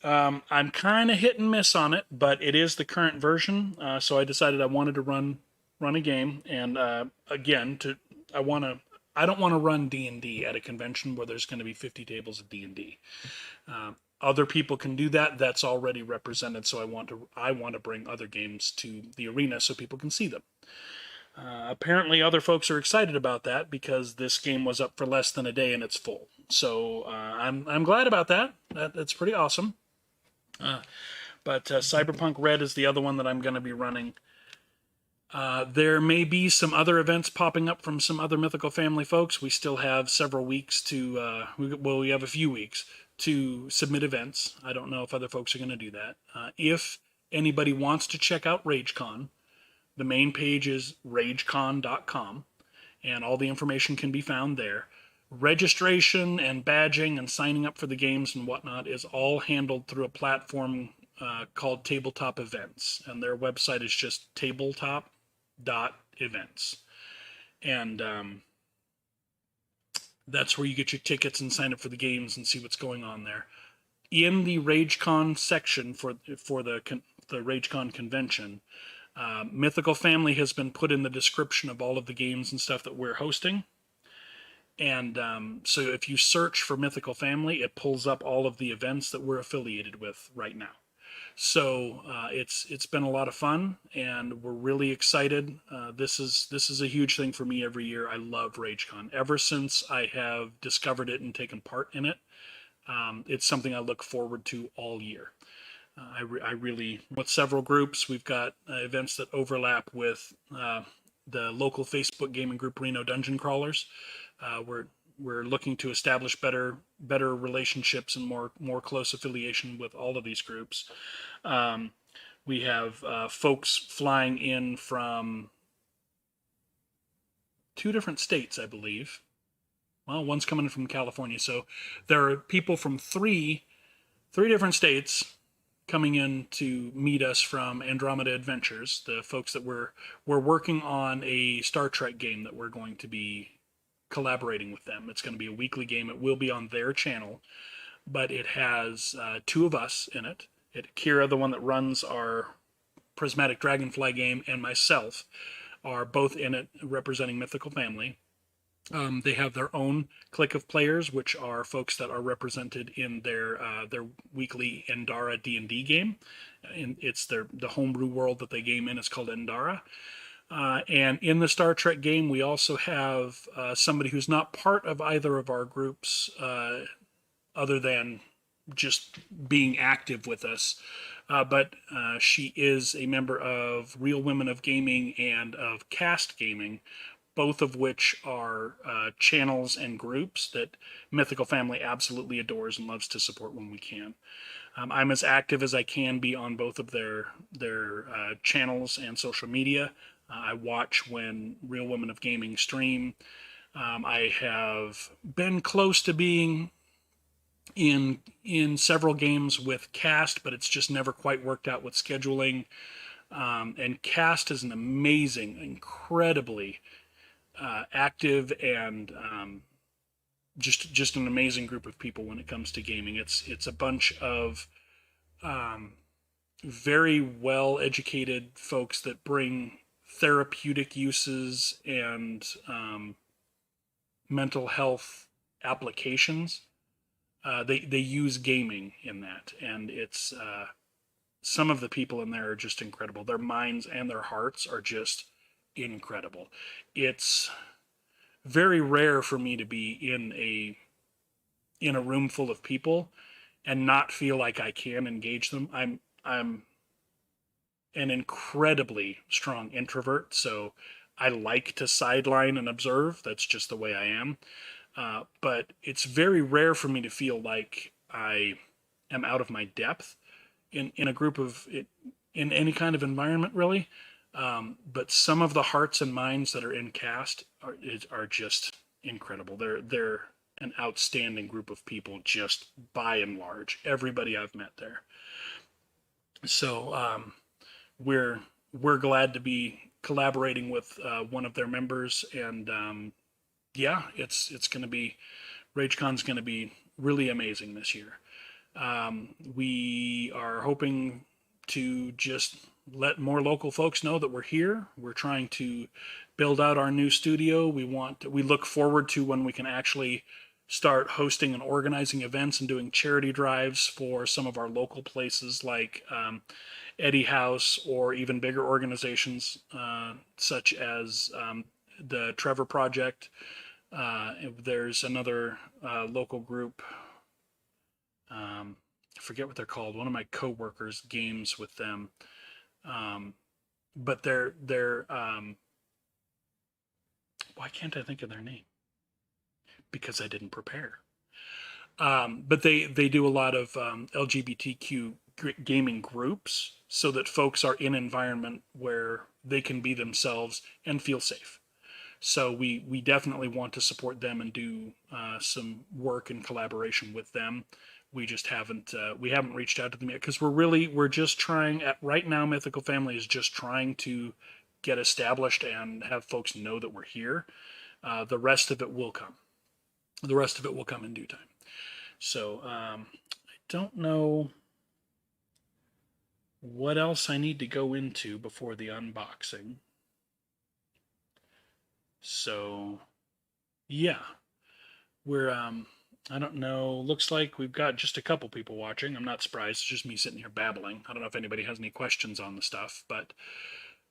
I'm kind of hit and miss on it, but it is the current version, so I decided I wanted to run a game, and again, I don't want to run D&D at a convention where there's going to be 50 tables of D&D. Other people can do that. That's already represented, so I want to bring other games to the arena so people can see them. Apparently, other folks are excited about that because this game was up for less than a day and it's full. So I'm glad about that. That's pretty awesome. But Cyberpunk Red is the other one that I'm going to be running. There may be some other events popping up from some other Mythical Family folks. We still have several weeks to, we have a few weeks to submit events. I don't know if other folks are going to do that. If anybody wants to check out Ragecon, the main page is ragecon.com, and all the information can be found there. Registration and badging and signing up for the games and whatnot is all handled through a platform called Tabletop Events, and their website is just tabletop.events. And that's where you get your tickets and sign up for the games and see what's going on there. In the Ragecon section for the Ragecon convention, Mythical Family has been put in the description of all of the games and stuff that we're hosting. And so if you search for Mythical Family, it pulls up all of the events that we're affiliated with right now. So it's been a lot of fun, and we're really excited. This is a huge thing for me every year. I love Ragecon. Ever since I have discovered it and taken part in it, it's something I look forward to all year. I really, with several groups, we've got events that overlap with the local Facebook gaming group Reno Dungeon Crawlers. We're looking to establish better relationships and more close affiliation with all of these groups. We have folks flying in from 2 different states, I believe. Well, one's coming in from California, so there are people from three different states coming in to meet us from Andromeda Adventures, the folks that we're working on a Star Trek game that we're going to be collaborating with them. It's going to be a weekly game. It will be on their channel, but it has 2 of us in it. Kira, the one that runs our Prismatic Dragonfly game, and myself are both in it representing Mythical Family. They have their own clique of players, which are folks that are represented in their weekly Endara D&D game. And it's the homebrew world that they game in is called Endara. And in the Star Trek game, we also have somebody who's not part of either of our groups, other than just being active with us. But she is a member of Real Women of Gaming and of Cast Gaming, both of which are channels and groups that Mythical Family absolutely adores and loves to support when we can. I'm as active as I can be on both of their channels and social media. I watch when Real Women of Gaming stream. I have been close to being in several games with Cast, but it's just never quite worked out with scheduling. And Cast is an amazing, incredibly active and just an amazing group of people when it comes to gaming. It's a bunch of very well educated folks that bring therapeutic uses and mental health applications. They use gaming in that, and it's some of the people in there are just incredible. Their minds and their hearts are just incredible. It's very rare for me to be in a room full of people and not feel like I can engage them. I'm an incredibly strong introvert, so I like to sideline and observe. That's just the way I am. But it's very rare for me to feel like I am out of my depth in a group of in any kind of environment, really. But some of the hearts and minds that are in Cast are just incredible. They're an outstanding group of people, just by and large. Everybody I've met there. So we're we're glad to be collaborating with one of their members, and yeah, it's going to be Ragecon's going to be really amazing this year. We are hoping to just let more local folks know that we're here. We're trying to build out our new studio. We look forward to when we can actually start hosting and organizing events and doing charity drives for some of our local places like Eddie House, or even bigger organizations such as the Trevor Project. There's another local group. I forget what they're called. One of my coworkers games with them, but they're why can't I think of their name? Because I didn't prepare. But they do a lot of LGBTQ gaming groups so that folks are in an environment where they can be themselves and feel safe. So we definitely want to support them and do some work in collaboration with them. We just haven't reached out to them yet because we're just trying at right now. Mythical Family is just trying to get established and have folks know that we're here. The rest of it will come. The rest of it will come in due time. So I don't know what else I need to go into before the unboxing. So yeah, we're I don't know. Looks like we've got just a couple people watching. I'm not surprised. It's just me sitting here babbling. I don't know if anybody has any questions on the stuff, but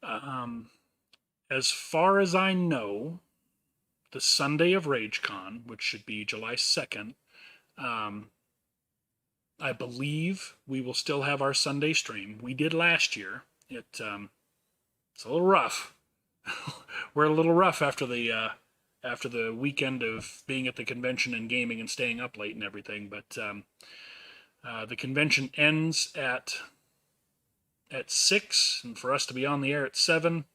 um, as far as I know, the Sunday of Ragecon, which should be July 2nd, um, I believe we will still have our Sunday stream. We did last year. It's a little rough. We're a little rough after the weekend of being at the convention and gaming and staying up late and everything. But the convention ends at 6, and for us to be on the air at 7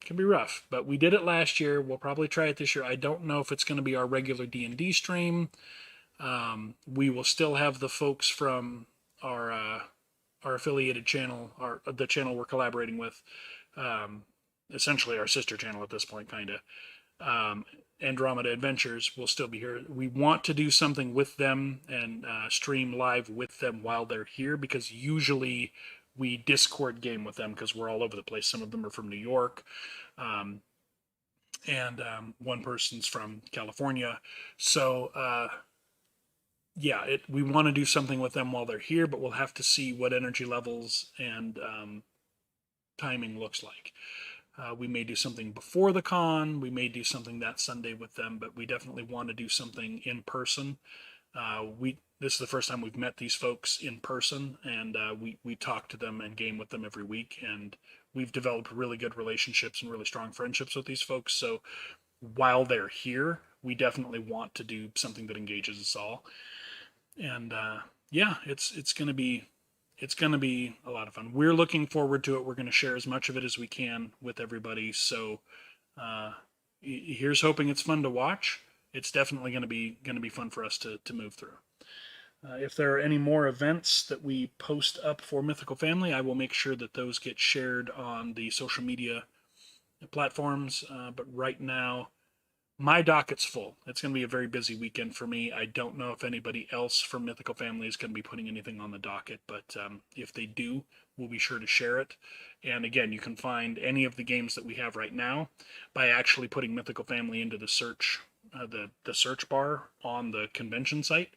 can be rough. But we did it last year. We'll probably try it this year. I don't know if it's going to be our regular D&D stream. We will still have the folks from our affiliated channel, the channel we're collaborating with, essentially our sister channel at this point, kind of. Andromeda Adventures will still be here. We want to do something with them and stream live with them while they're here, because usually we Discord game with them because we're all over the place. Some of them are from New York. and one person's from California. So yeah, we want to do something with them while they're here, but we'll have to see what energy levels and timing looks like. We may do something before the con. We may do something that Sunday with them, but we definitely want to do something in person. This is the first time we've met these folks in person, and we talk to them and game with them every week, and we've developed really good relationships and really strong friendships with these folks. So while they're here, we definitely want to do something that engages us all. And yeah, it's gonna be a lot of fun. We're looking forward to it. We're going to share as much of it as we can with everybody. So uh, here's hoping it's fun to watch. It's definitely going to be fun for us to move through. If there are any more events that we post up for Mythical Family, I will make sure that those get shared on the social media platforms. But right now, my docket's full. It's going to be a very busy weekend for me. I don't know if anybody else from Mythical Family is going to be putting anything on the docket, but if they do, we'll be sure to share it. And again, you can find any of the games that we have right now by actually putting Mythical Family into the search, the search bar on the convention site.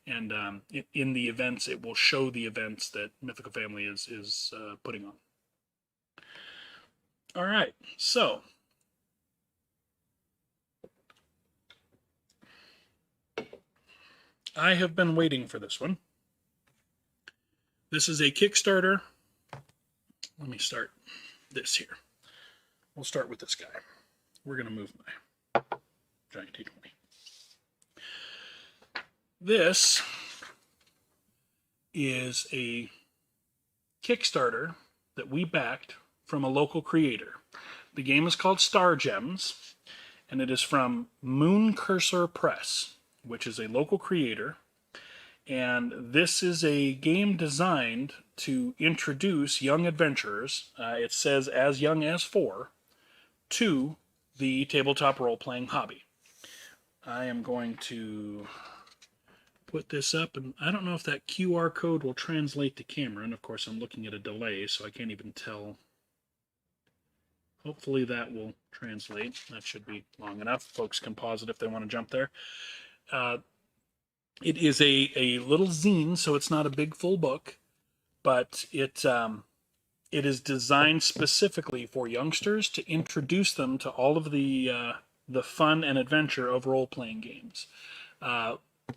And in the events, it will show the events that Mythical Family is putting on. All right, so I have been waiting for this one. This is a Kickstarter. Let me start this here. We'll start with this guy. We're going to move my giant T20. This is a Kickstarter that we backed from a local creator. The game is called Star Gems, and it is from Moon Cursor Press, which is a local creator. And this is a game designed to introduce young adventurers, it says as young as 4, to the tabletop role-playing hobby. I am going to put this up, and I don't know if that QR code will translate to camera, and of course I'm looking at a delay, so I can't even tell. Hopefully that will translate. That should be long enough. Folks can pause it if they want to jump there. It is a little zine, so it's not a big full book, but it is designed specifically for youngsters to introduce them to all of the fun and adventure of role-playing games.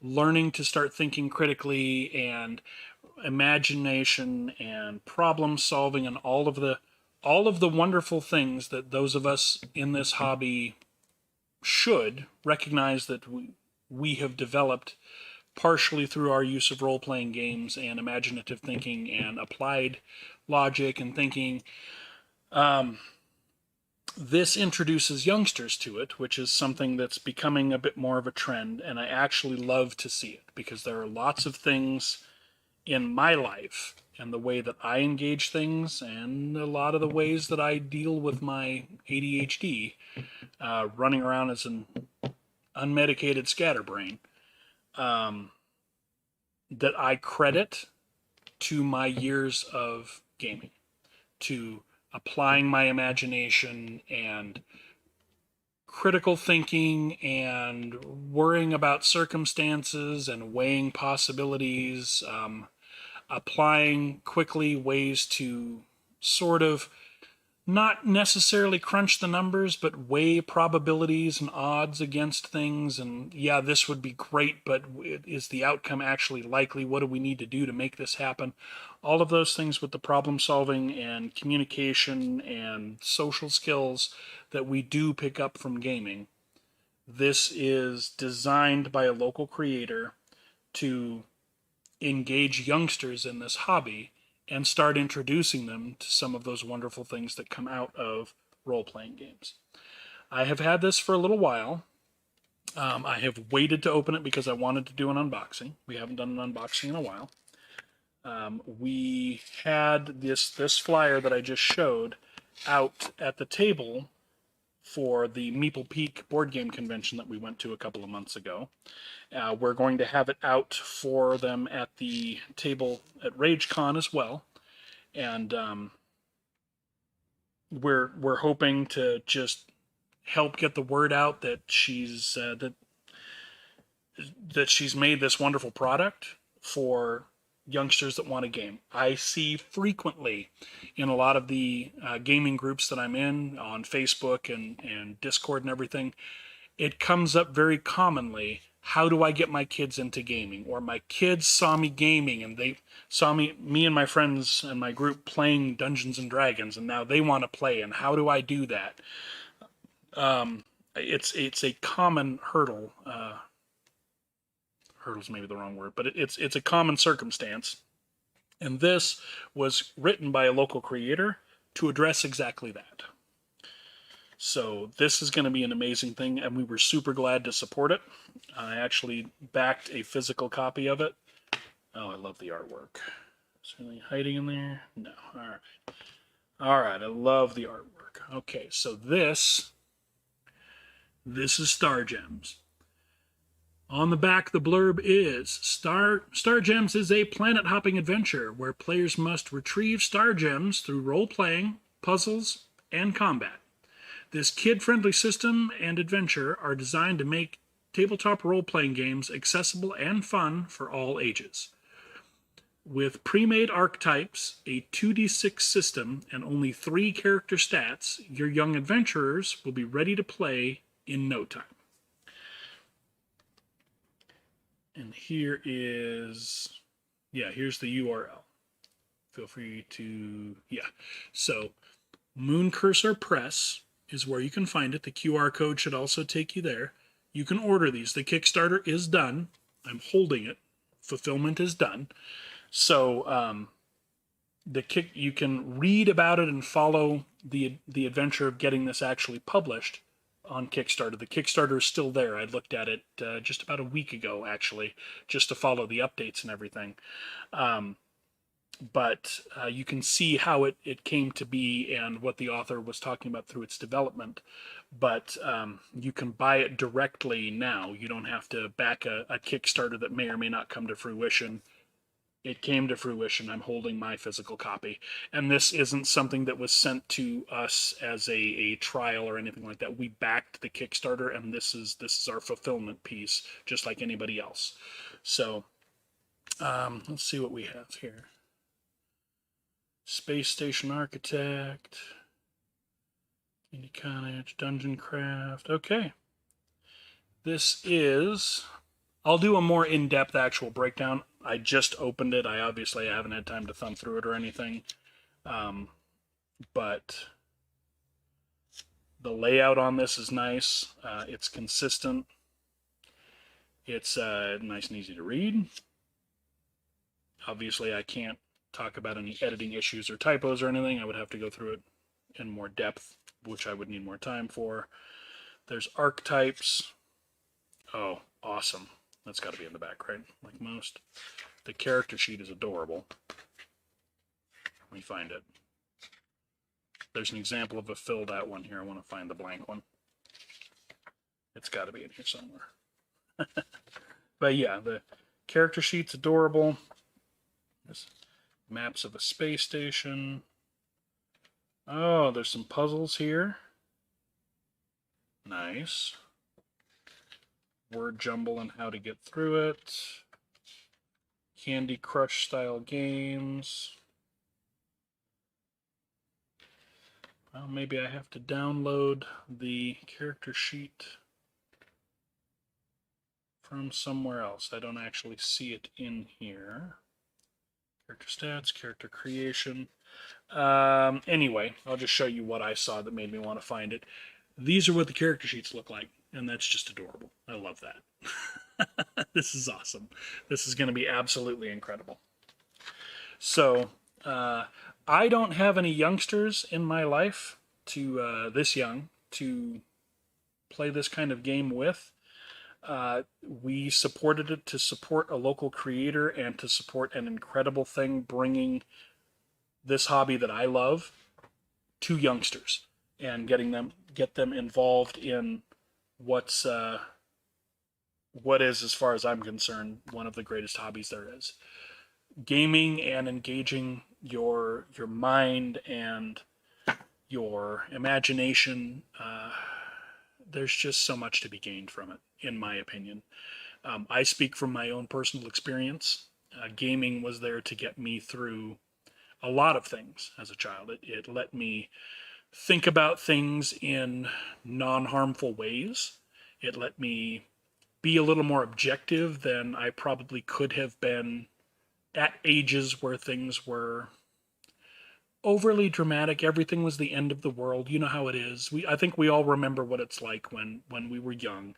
Learning to start thinking critically and imagination and problem solving and all of the wonderful things that those of us in this hobby should recognize that we have developed partially through our use of role-playing games and imaginative thinking and applied logic and thinking. This introduces youngsters to it, which is something that's becoming a bit more of a trend, and I actually love to see it because there are lots of things in my life and the way that I engage things and a lot of the ways that I deal with my ADHD, running around as an unmedicated scatterbrain, that I credit to my years of gaming, to applying my imagination and critical thinking and worrying about circumstances and weighing possibilities, applying quickly ways to sort of not necessarily crunch the numbers, but weigh probabilities and odds against things. And yeah, this would be great, but is the outcome actually likely? What do we need to do to make this happen? All of those things with the problem solving and communication and social skills that we do pick up from gaming. This is designed by a local creator to engage youngsters in this hobby and start introducing them to some of those wonderful things that come out of role-playing games. I have had this for a little while. I have waited to open it because I wanted to do an unboxing. We haven't done an unboxing in a while. We had this flyer that I just showed out at the table for the Meeple Peak board game convention that we went to a couple of months ago. We're going to have it out for them at the table at Ragecon as well, and we're hoping to just help get the word out that she's made this wonderful product for youngsters that want a game. I see frequently in a lot of the gaming groups that I'm in on Facebook and Discord and everything, it comes up very commonly. How do I get my kids into gaming? Or my kids saw me gaming and they saw me and my friends and my group playing Dungeons and Dragons, and now they want to play. And how do I do that? It's a common hurdle. Hurdle's maybe the wrong word, but it's a common circumstance. And this was written by a local creator to address exactly that. So this is going to be an amazing thing, and we were super glad to support it. I actually backed a physical copy of it. Oh, I love the artwork. Is there anything hiding in there? No. All right. All right, I love the artwork. Okay, so this is Star Gems. On the back, the blurb is Star Gems is a planet-hopping adventure where players must retrieve star gems through role-playing, puzzles, and combat. This kid-friendly system and adventure are designed to make tabletop role-playing games accessible and fun for all ages. With pre-made archetypes, a 2d6 system, and only 3 character stats, your young adventurers will be ready to play in no time. And here's the URL. Feel free to, So, Moon Cursor Press is where you can find it. The QR code should also take you there. You can order these. The Kickstarter is done. I'm holding it. Fulfillment is done. So, you can read about it and follow the adventure of getting this actually published on Kickstarter. The Kickstarter is still there. I looked at it just about a week ago, actually, just to follow the updates and everything. But you can see how it came to be and what the author was talking about through its development. But you can buy it directly now. You don't have to back a Kickstarter that may or may not come to fruition. It came to fruition. I'm holding my physical copy. And this isn't something that was sent to us as a trial or anything like that. We backed the Kickstarter, and this is our fulfillment piece, just like anybody else. So let's see what we have here. Space Station Architect, Candy Cottage, Dungeon Craft. Okay. This is... I'll do a more in-depth actual breakdown. I just opened it. I haven't had time to thumb through it or anything. But the layout on this is nice. It's consistent. It's nice and easy to read. Obviously, I can't talk about any editing issues or typos or anything. I would have to go through it in more depth, which I would need more time for. There's archetypes. Oh, awesome. That's got to be in the back, right? Like most. The character sheet is adorable. Let me find it. There's an example of a filled out one here. I want to find the blank one. It's got to be in here somewhere. But yeah, the character sheet's adorable. There's maps of a space station. Oh, there's some puzzles here. Nice. Word jumble and how to get through it. Candy Crush style games. Well, maybe I have to download the character sheet from somewhere else. I don't actually see it in here. Character stats, character creation. Anyway, I'll just show you what I saw that made me want to find it. These are what the character sheets look like, and that's just adorable. I love that. This is awesome. This is going to be absolutely incredible. So, I don't have any youngsters in my life this young to play this kind of game with. We supported it to support a local creator and to support an incredible thing bringing this hobby that I love to youngsters and get them involved in what is, as far as I'm concerned, one of the greatest hobbies there is. Gaming and engaging your mind and your imagination there's just so much to be gained from it, in my opinion. I speak from my own personal experience. Gaming was there to get me through a lot of things as a child. It let me think about things in non harmful ways. It let me be a little more objective than I probably could have been at ages where things were overly dramatic. Everything was the end of the world. You know how it is. I think we all remember what it's like when we were young,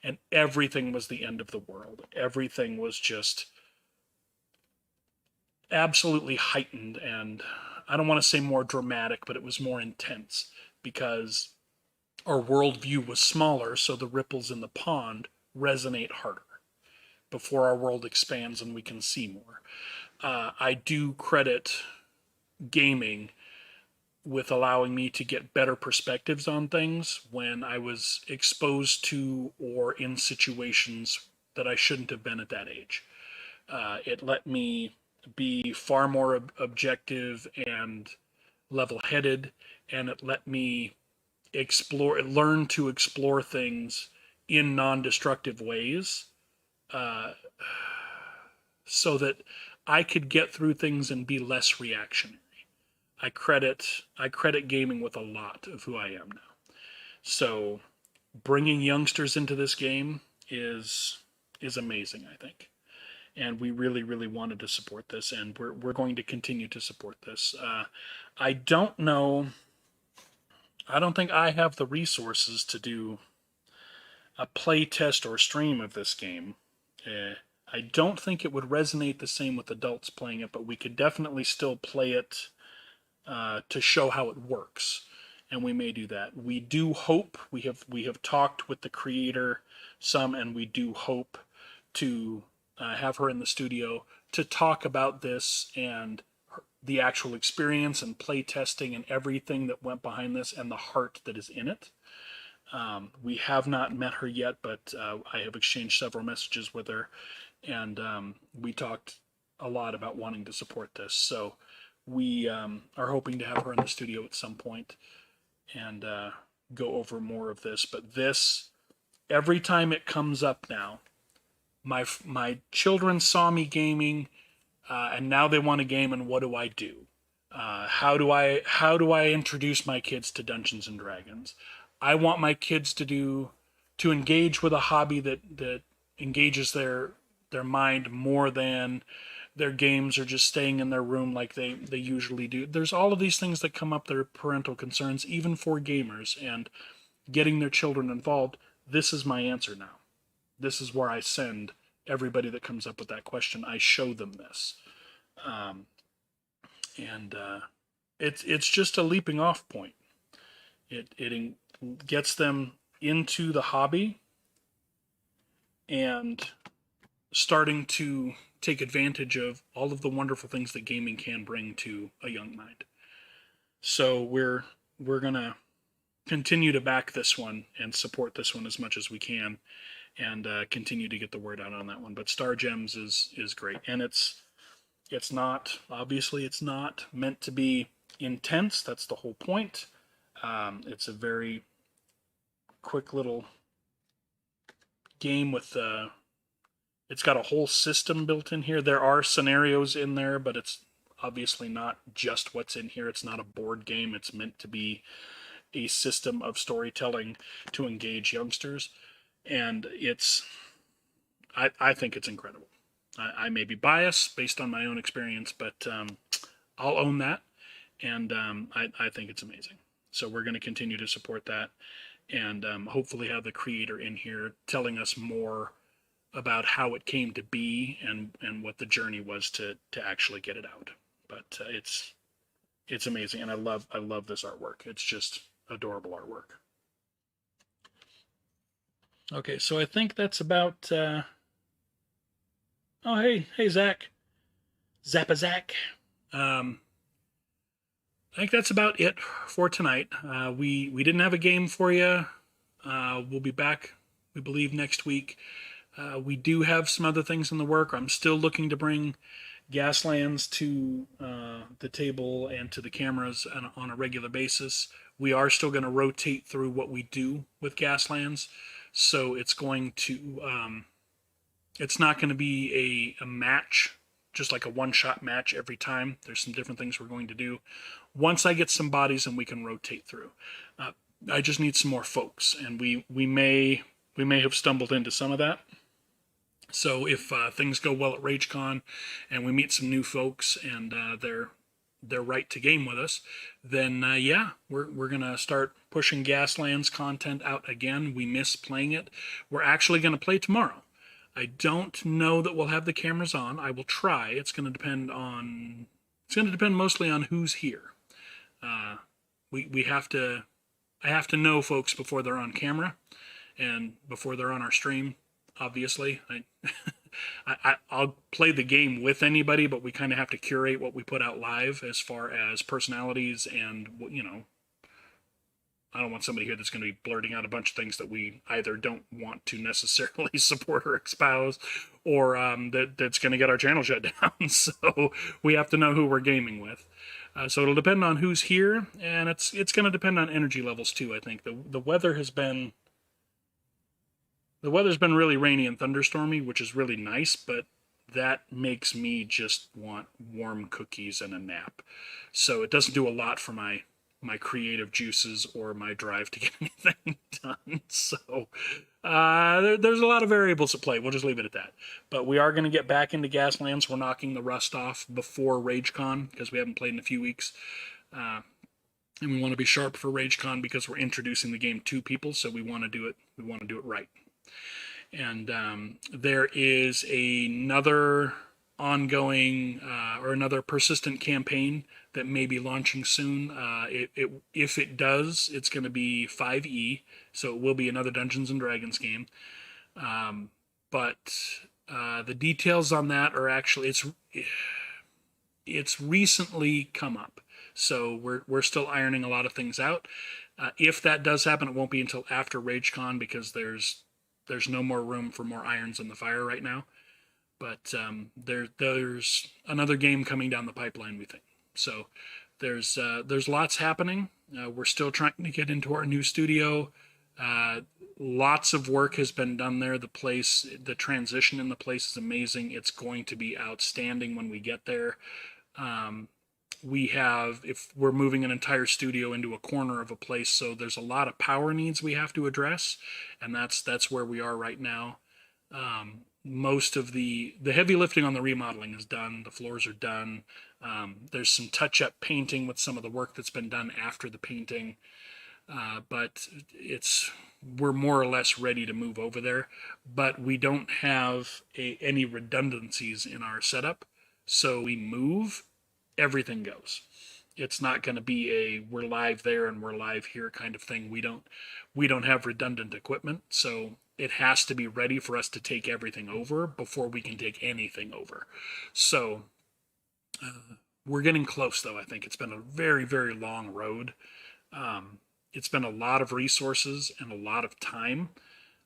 and everything was the end of the world. Everything was just absolutely heightened, and I don't want to say more dramatic, but it was more intense because our worldview was smaller, so the ripples in the pond resonate harder before our world expands and we can see more. I do credit gaming with allowing me to get better perspectives on things when I was exposed to or in situations that I shouldn't have been at that age. It let me be far more objective and level headed, and it let me learn to explore things in non destructive ways, uh, so that I could get through things and be less reactionary. I credit gaming with a lot of who I am now. So bringing youngsters into this game is amazing, I think. And we really, really wanted to support this, and we're going to continue to support this. I don't know. I don't think I have the resources to do a play test or stream of this game. I don't think it would resonate the same with adults playing it, but we could definitely still play it to show how it works, and we may do that. We do hope we have talked with the creator some, and we do hope to have her in the studio to talk about this and the actual experience and play testing and everything that went behind this and the heart that is in it. We have not met her yet, but I have exchanged several messages with her, and we talked a lot about wanting to support this. So we are hoping to have her in the studio at some point and go over more of this. But this, every time it comes up now, my children saw me gaming, and now they want a game. And what do I do? How do I introduce my kids to Dungeons and Dragons? I want my kids to engage with a hobby that engages their mind more than their games or just staying in their room like they usually do. There's all of these things that come up that are parental concerns, even for gamers, and getting their children involved. This is my answer now. This is where I send everybody that comes up with that question. I show them this. And it's just a leaping off point. It gets them into the hobby and starting to take advantage of all of the wonderful things that gaming can bring to a young mind. So we're gonna continue to back this one and support this one as much as we can, and continue to get the word out on that one. But Star Gems is great, and it's not, obviously it's not meant to be intense. That's the whole point. It's a very quick little game with it's got a whole system built in here. There are scenarios in there, but it's obviously not just what's in here. It's not a board game. It's meant to be a system of storytelling to engage youngsters, and I think it's incredible. I may be biased based on my own experience, but I'll own that, and I think it's amazing. So we're going to continue to support that, and hopefully have the creator in here telling us more about how it came to be and what the journey was to actually get it out. But it's amazing, and I love this artwork. It's just adorable artwork. Okay, so I think that's about. Oh, hey, Zach, Zappa Zach. I think that's about it for tonight. We didn't have a game for you. We'll be back, we believe, next week. We do have some other things in the work. I'm still looking to bring Gaslands to the table and to the cameras on a regular basis. we are still going to rotate through what we do with Gaslands. So it's going to, it's not going to be a match, just like a one-shot match every time. There's some different things we're going to do. Once I get some bodies, and we can rotate through. I just need some more folks, and we may have stumbled into some of that. So if things go well at Ragecon, and we meet some new folks, and they're right to game with us, then yeah, we're gonna start pushing Gaslands content out again. We miss playing it. We're actually gonna play tomorrow. I don't know that we'll have the cameras on. I will try. It's gonna depend mostly on who's here. We have to. I have to know folks before they're on camera, and before they're on our stream. Obviously, I'll play the game with anybody, but we kind of have to curate what we put out live as far as personalities and, you know, I don't want somebody here that's going to be blurting out a bunch of things that we either don't want to necessarily support or espouse, or that's going to get our channel shut down. So we have to know who we're gaming with. So it'll depend on who's here, and it's going to depend on energy levels too. I think the weather's been really rainy and thunderstormy, which is really nice, but that makes me just want warm cookies and a nap. So it doesn't do a lot for my creative juices or my drive to get anything done. So there's a lot of variables at play. We'll just leave it at that. But we are going to get back into Gaslands. We're knocking the rust off before Ragecon because we haven't played in a few weeks. And we want to be sharp for Ragecon because we're introducing the game to people, so we want to do it. We want to do it right. And there is another ongoing or another persistent campaign that may be launching soon. If it does, it's going to be 5e, so it will be another Dungeons and Dragons game. But the details on that are actually it's recently come up, so we're still ironing a lot of things out. If that does happen, it won't be until after Ragecon because there's no more room for more irons in the fire right now. But there's another game coming down the pipeline, we think. So there's lots happening. We're still trying to get into our new studio. Lots of work has been done there. The transition in the place is amazing. It's going to be outstanding when we get there. If we're moving an entire studio into a corner of a place, so there's a lot of power needs we have to address, and that's where we are right now. Most of the heavy lifting on the remodeling is done. The floors are done. There's some touch-up painting with some of the work that's been done after the painting, but we're more or less ready to move over there. But we don't have any redundancies in our setup, so we move, everything goes. It's not going to be we're live there and we're live here kind of thing. We don't have redundant equipment, so it has to be ready for us to take everything over before we can take anything over. So we're getting close, though. I think it's been a very, very long road. It's been a lot of resources and a lot of time,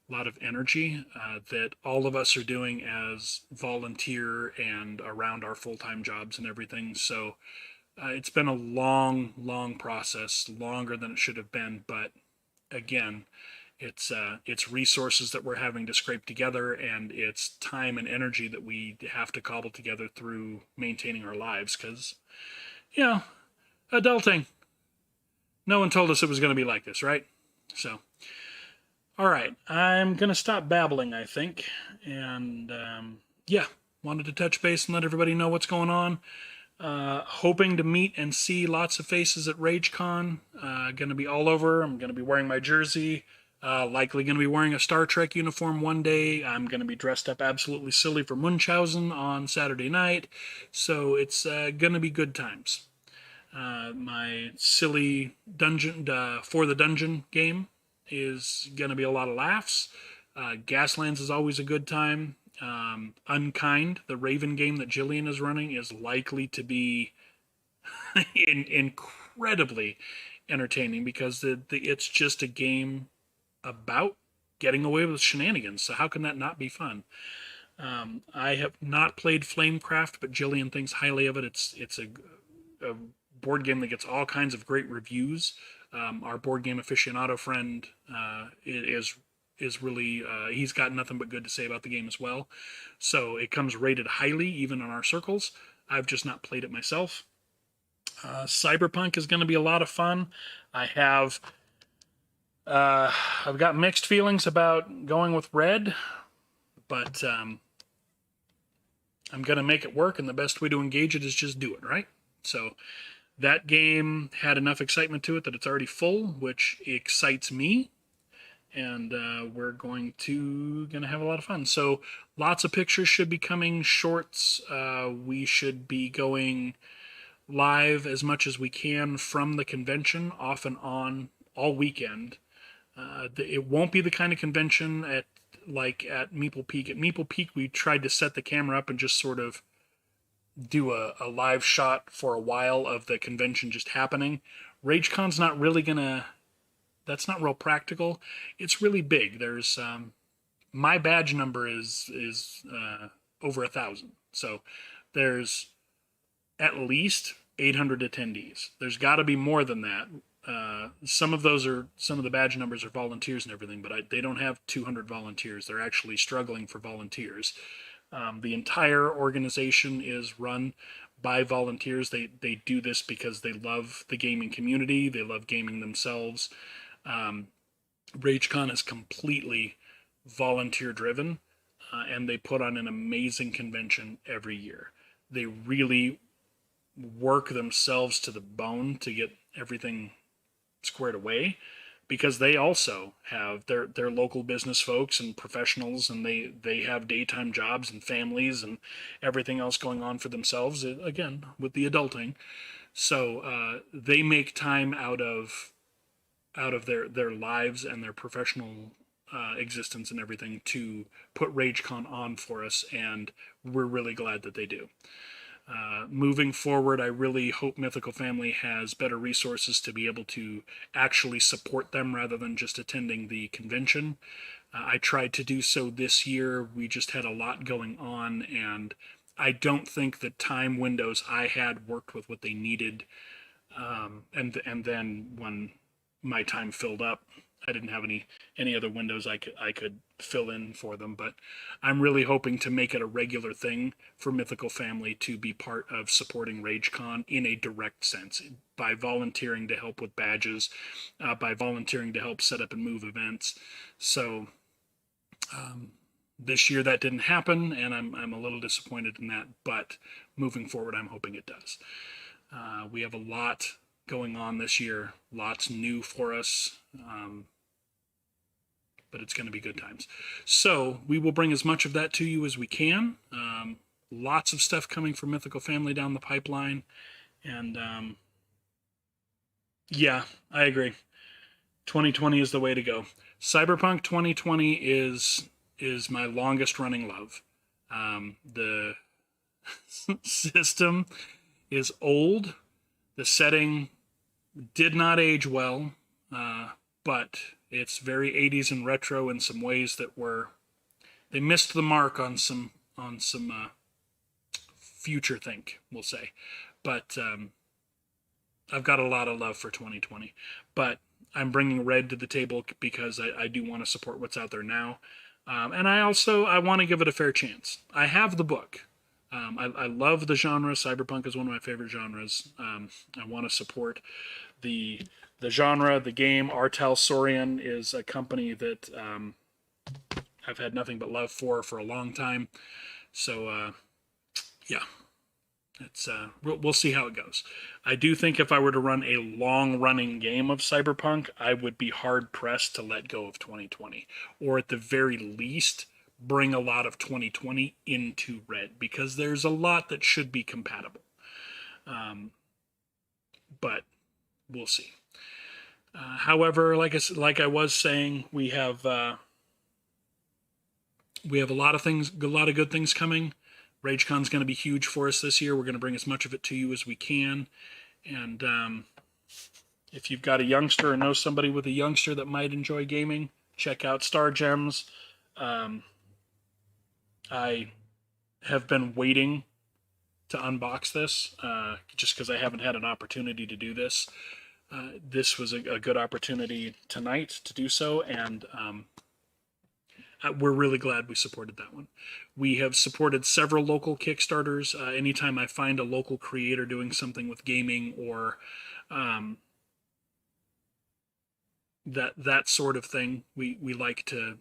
a lot of energy that all of us are doing as volunteer and around our full-time jobs and everything. So it's been a long, long process, longer than it should have been. But again, it's resources that we're having to scrape together, and it's time and energy that we have to cobble together through maintaining our lives. Because, adulting. No one told us it was going to be like this, right? So, all right, I'm going to stop babbling, I think. And, wanted to touch base and let everybody know what's going on. Hoping to meet and see lots of faces at Ragecon. Going to be all over. I'm going to be wearing my jersey. Likely going to be wearing a Star Trek uniform one day. I'm going to be dressed up absolutely silly for Munchausen on Saturday night. So it's going to be good times. My silly dungeon for the dungeon game is going to be a lot of laughs. Gaslands is always a good time. Unkind, the Raven game that Jillian is running, is likely to be incredibly entertaining because it's just a game about getting away with shenanigans. So how can that not be fun? I have not played Flamecraft, but Jillian thinks highly of it. It's a board game that gets all kinds of great reviews. Our board game aficionado friend is really he's got nothing but good to say about the game as well. So it comes rated highly even in our circles. I've just not played it myself. Cyberpunk is going to be a lot of fun. I have I've got mixed feelings about going with red, but I'm going to make it work, and the best way to engage it is just do it, right? So that game had enough excitement to it that it's already full, which excites me, and we're gonna have a lot of fun. So lots of pictures should be coming, shorts. We should be going live as much as we can from the convention, off and on, all weekend. It won't be the kind of convention at Meeple Peak. At Meeple Peak, we tried to set the camera up and just sort of do a live shot for a while of the convention just happening. Ragecon's not really gonna. That's not real practical. It's really big. There's my badge number is over 1,000. So there's at least 800 attendees. There's got to be more than that. Some of the badge numbers are volunteers and everything, but they don't have 200 volunteers. They're actually struggling for volunteers. The entire organization is run by volunteers. They do this because they love the gaming community. They love gaming themselves. Ragecon is completely volunteer driven, and they put on an amazing convention every year. They really work themselves to the bone to get everything squared away, because they also have their local business folks and professionals, and they have daytime jobs and families and everything else going on for themselves, again with the adulting. So they make time out of their lives and their professional existence and everything to put Ragecon on for us, and we're really glad that they do. Moving forward, I really hope Mythical Family has better resources to be able to actually support them rather than just attending the convention. I tried to do so this year. We just had a lot going on, and I don't think the time windows I had worked with what they needed. And then when my time filled up, I didn't have any other windows I could fill in for them. But I'm really hoping to make it a regular thing for Mythical Family to be part of supporting Ragecon in a direct sense, by volunteering to help with badges, by volunteering to help set up and move events. So this year that didn't happen, and I'm a little disappointed in that. But moving forward, I'm hoping it does. We have a lot going on this year, lots new for us. But it's going to be good times. So we will bring as much of that to you as we can. Lots of stuff coming from Mythical Family down the pipeline. And yeah, I agree. 2020 is the way to go. Cyberpunk 2020 is my longest running love. The system is old. The setting did not age well, but it's very 80s and retro in some ways that they missed the mark on some future think, we'll say. But I've got a lot of love for 2020. But I'm bringing red to the table because I do want to support what's out there now. And I want to give it a fair chance. I have the book. I love the genre. Cyberpunk is one of my favorite genres. I want to support the genre, the game. Artel Sorian is a company that I've had nothing but love for a long time. So yeah, it's we'll see how it goes. I do think if I were to run a long-running game of Cyberpunk, I would be hard-pressed to let go of 2020, or at the very least bring a lot of 2020 into red, because there's a lot that should be compatible. But we'll see. However, like I was saying, we have a lot of things, a lot of good things coming. Ragecon's going to be huge for us this year. We're going to bring as much of it to you as we can. And if you've got a youngster or know somebody with a youngster that might enjoy gaming, check out Star Gems. I have been waiting to unbox this just because I haven't had an opportunity to do this. this was a good opportunity tonight to do so, and we're really glad we supported that one. We have supported several local Kickstarters. Anytime I find a local creator doing something with gaming or that sort of thing, we like to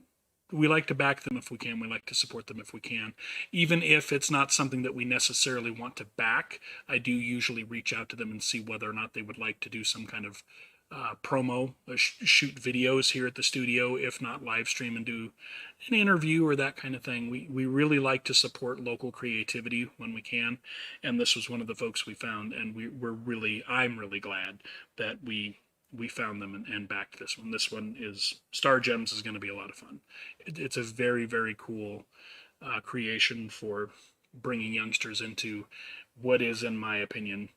back them if we can. We like to support them if we can. Even if it's not something that we necessarily want to back, I do usually reach out to them and see whether or not they would like to do some kind of promo, shoot videos here at the studio, if not live stream and do an interview or that kind of thing. We really like to support local creativity when we can, and this was one of the folks we found, and I'm really glad that we found them and backed this one. This one is Star Gems is going to be a lot of fun. It's a very, very cool creation for bringing youngsters into what is, in my opinion,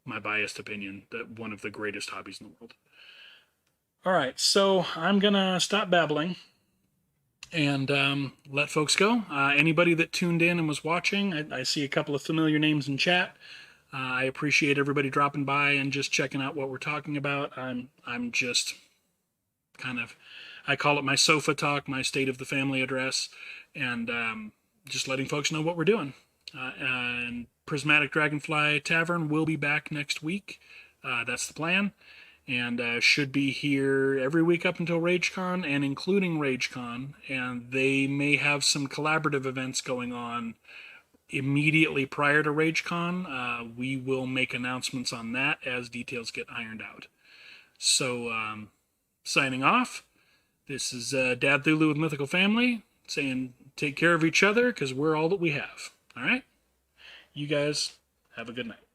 my biased opinion, that one of the greatest hobbies in the world. All right, so I'm gonna stop babbling and let folks go. Anybody that tuned in and was watching, I see a couple of familiar names in chat. I appreciate everybody dropping by and just checking out what we're talking about. I'm just kind of, I call it my sofa talk, my state of the family address, and just letting folks know what we're doing. And Prismatic Dragonfly Tavern will be back next week. That's the plan. And should be here every week up until Ragecon and including Ragecon. And they may have some collaborative events going on immediately prior to Ragecon. We will make announcements on that as details get ironed out. So, signing off, this is Dad Thulu with Mythical Family saying take care of each other because we're all that we have. All right? You guys have a good night.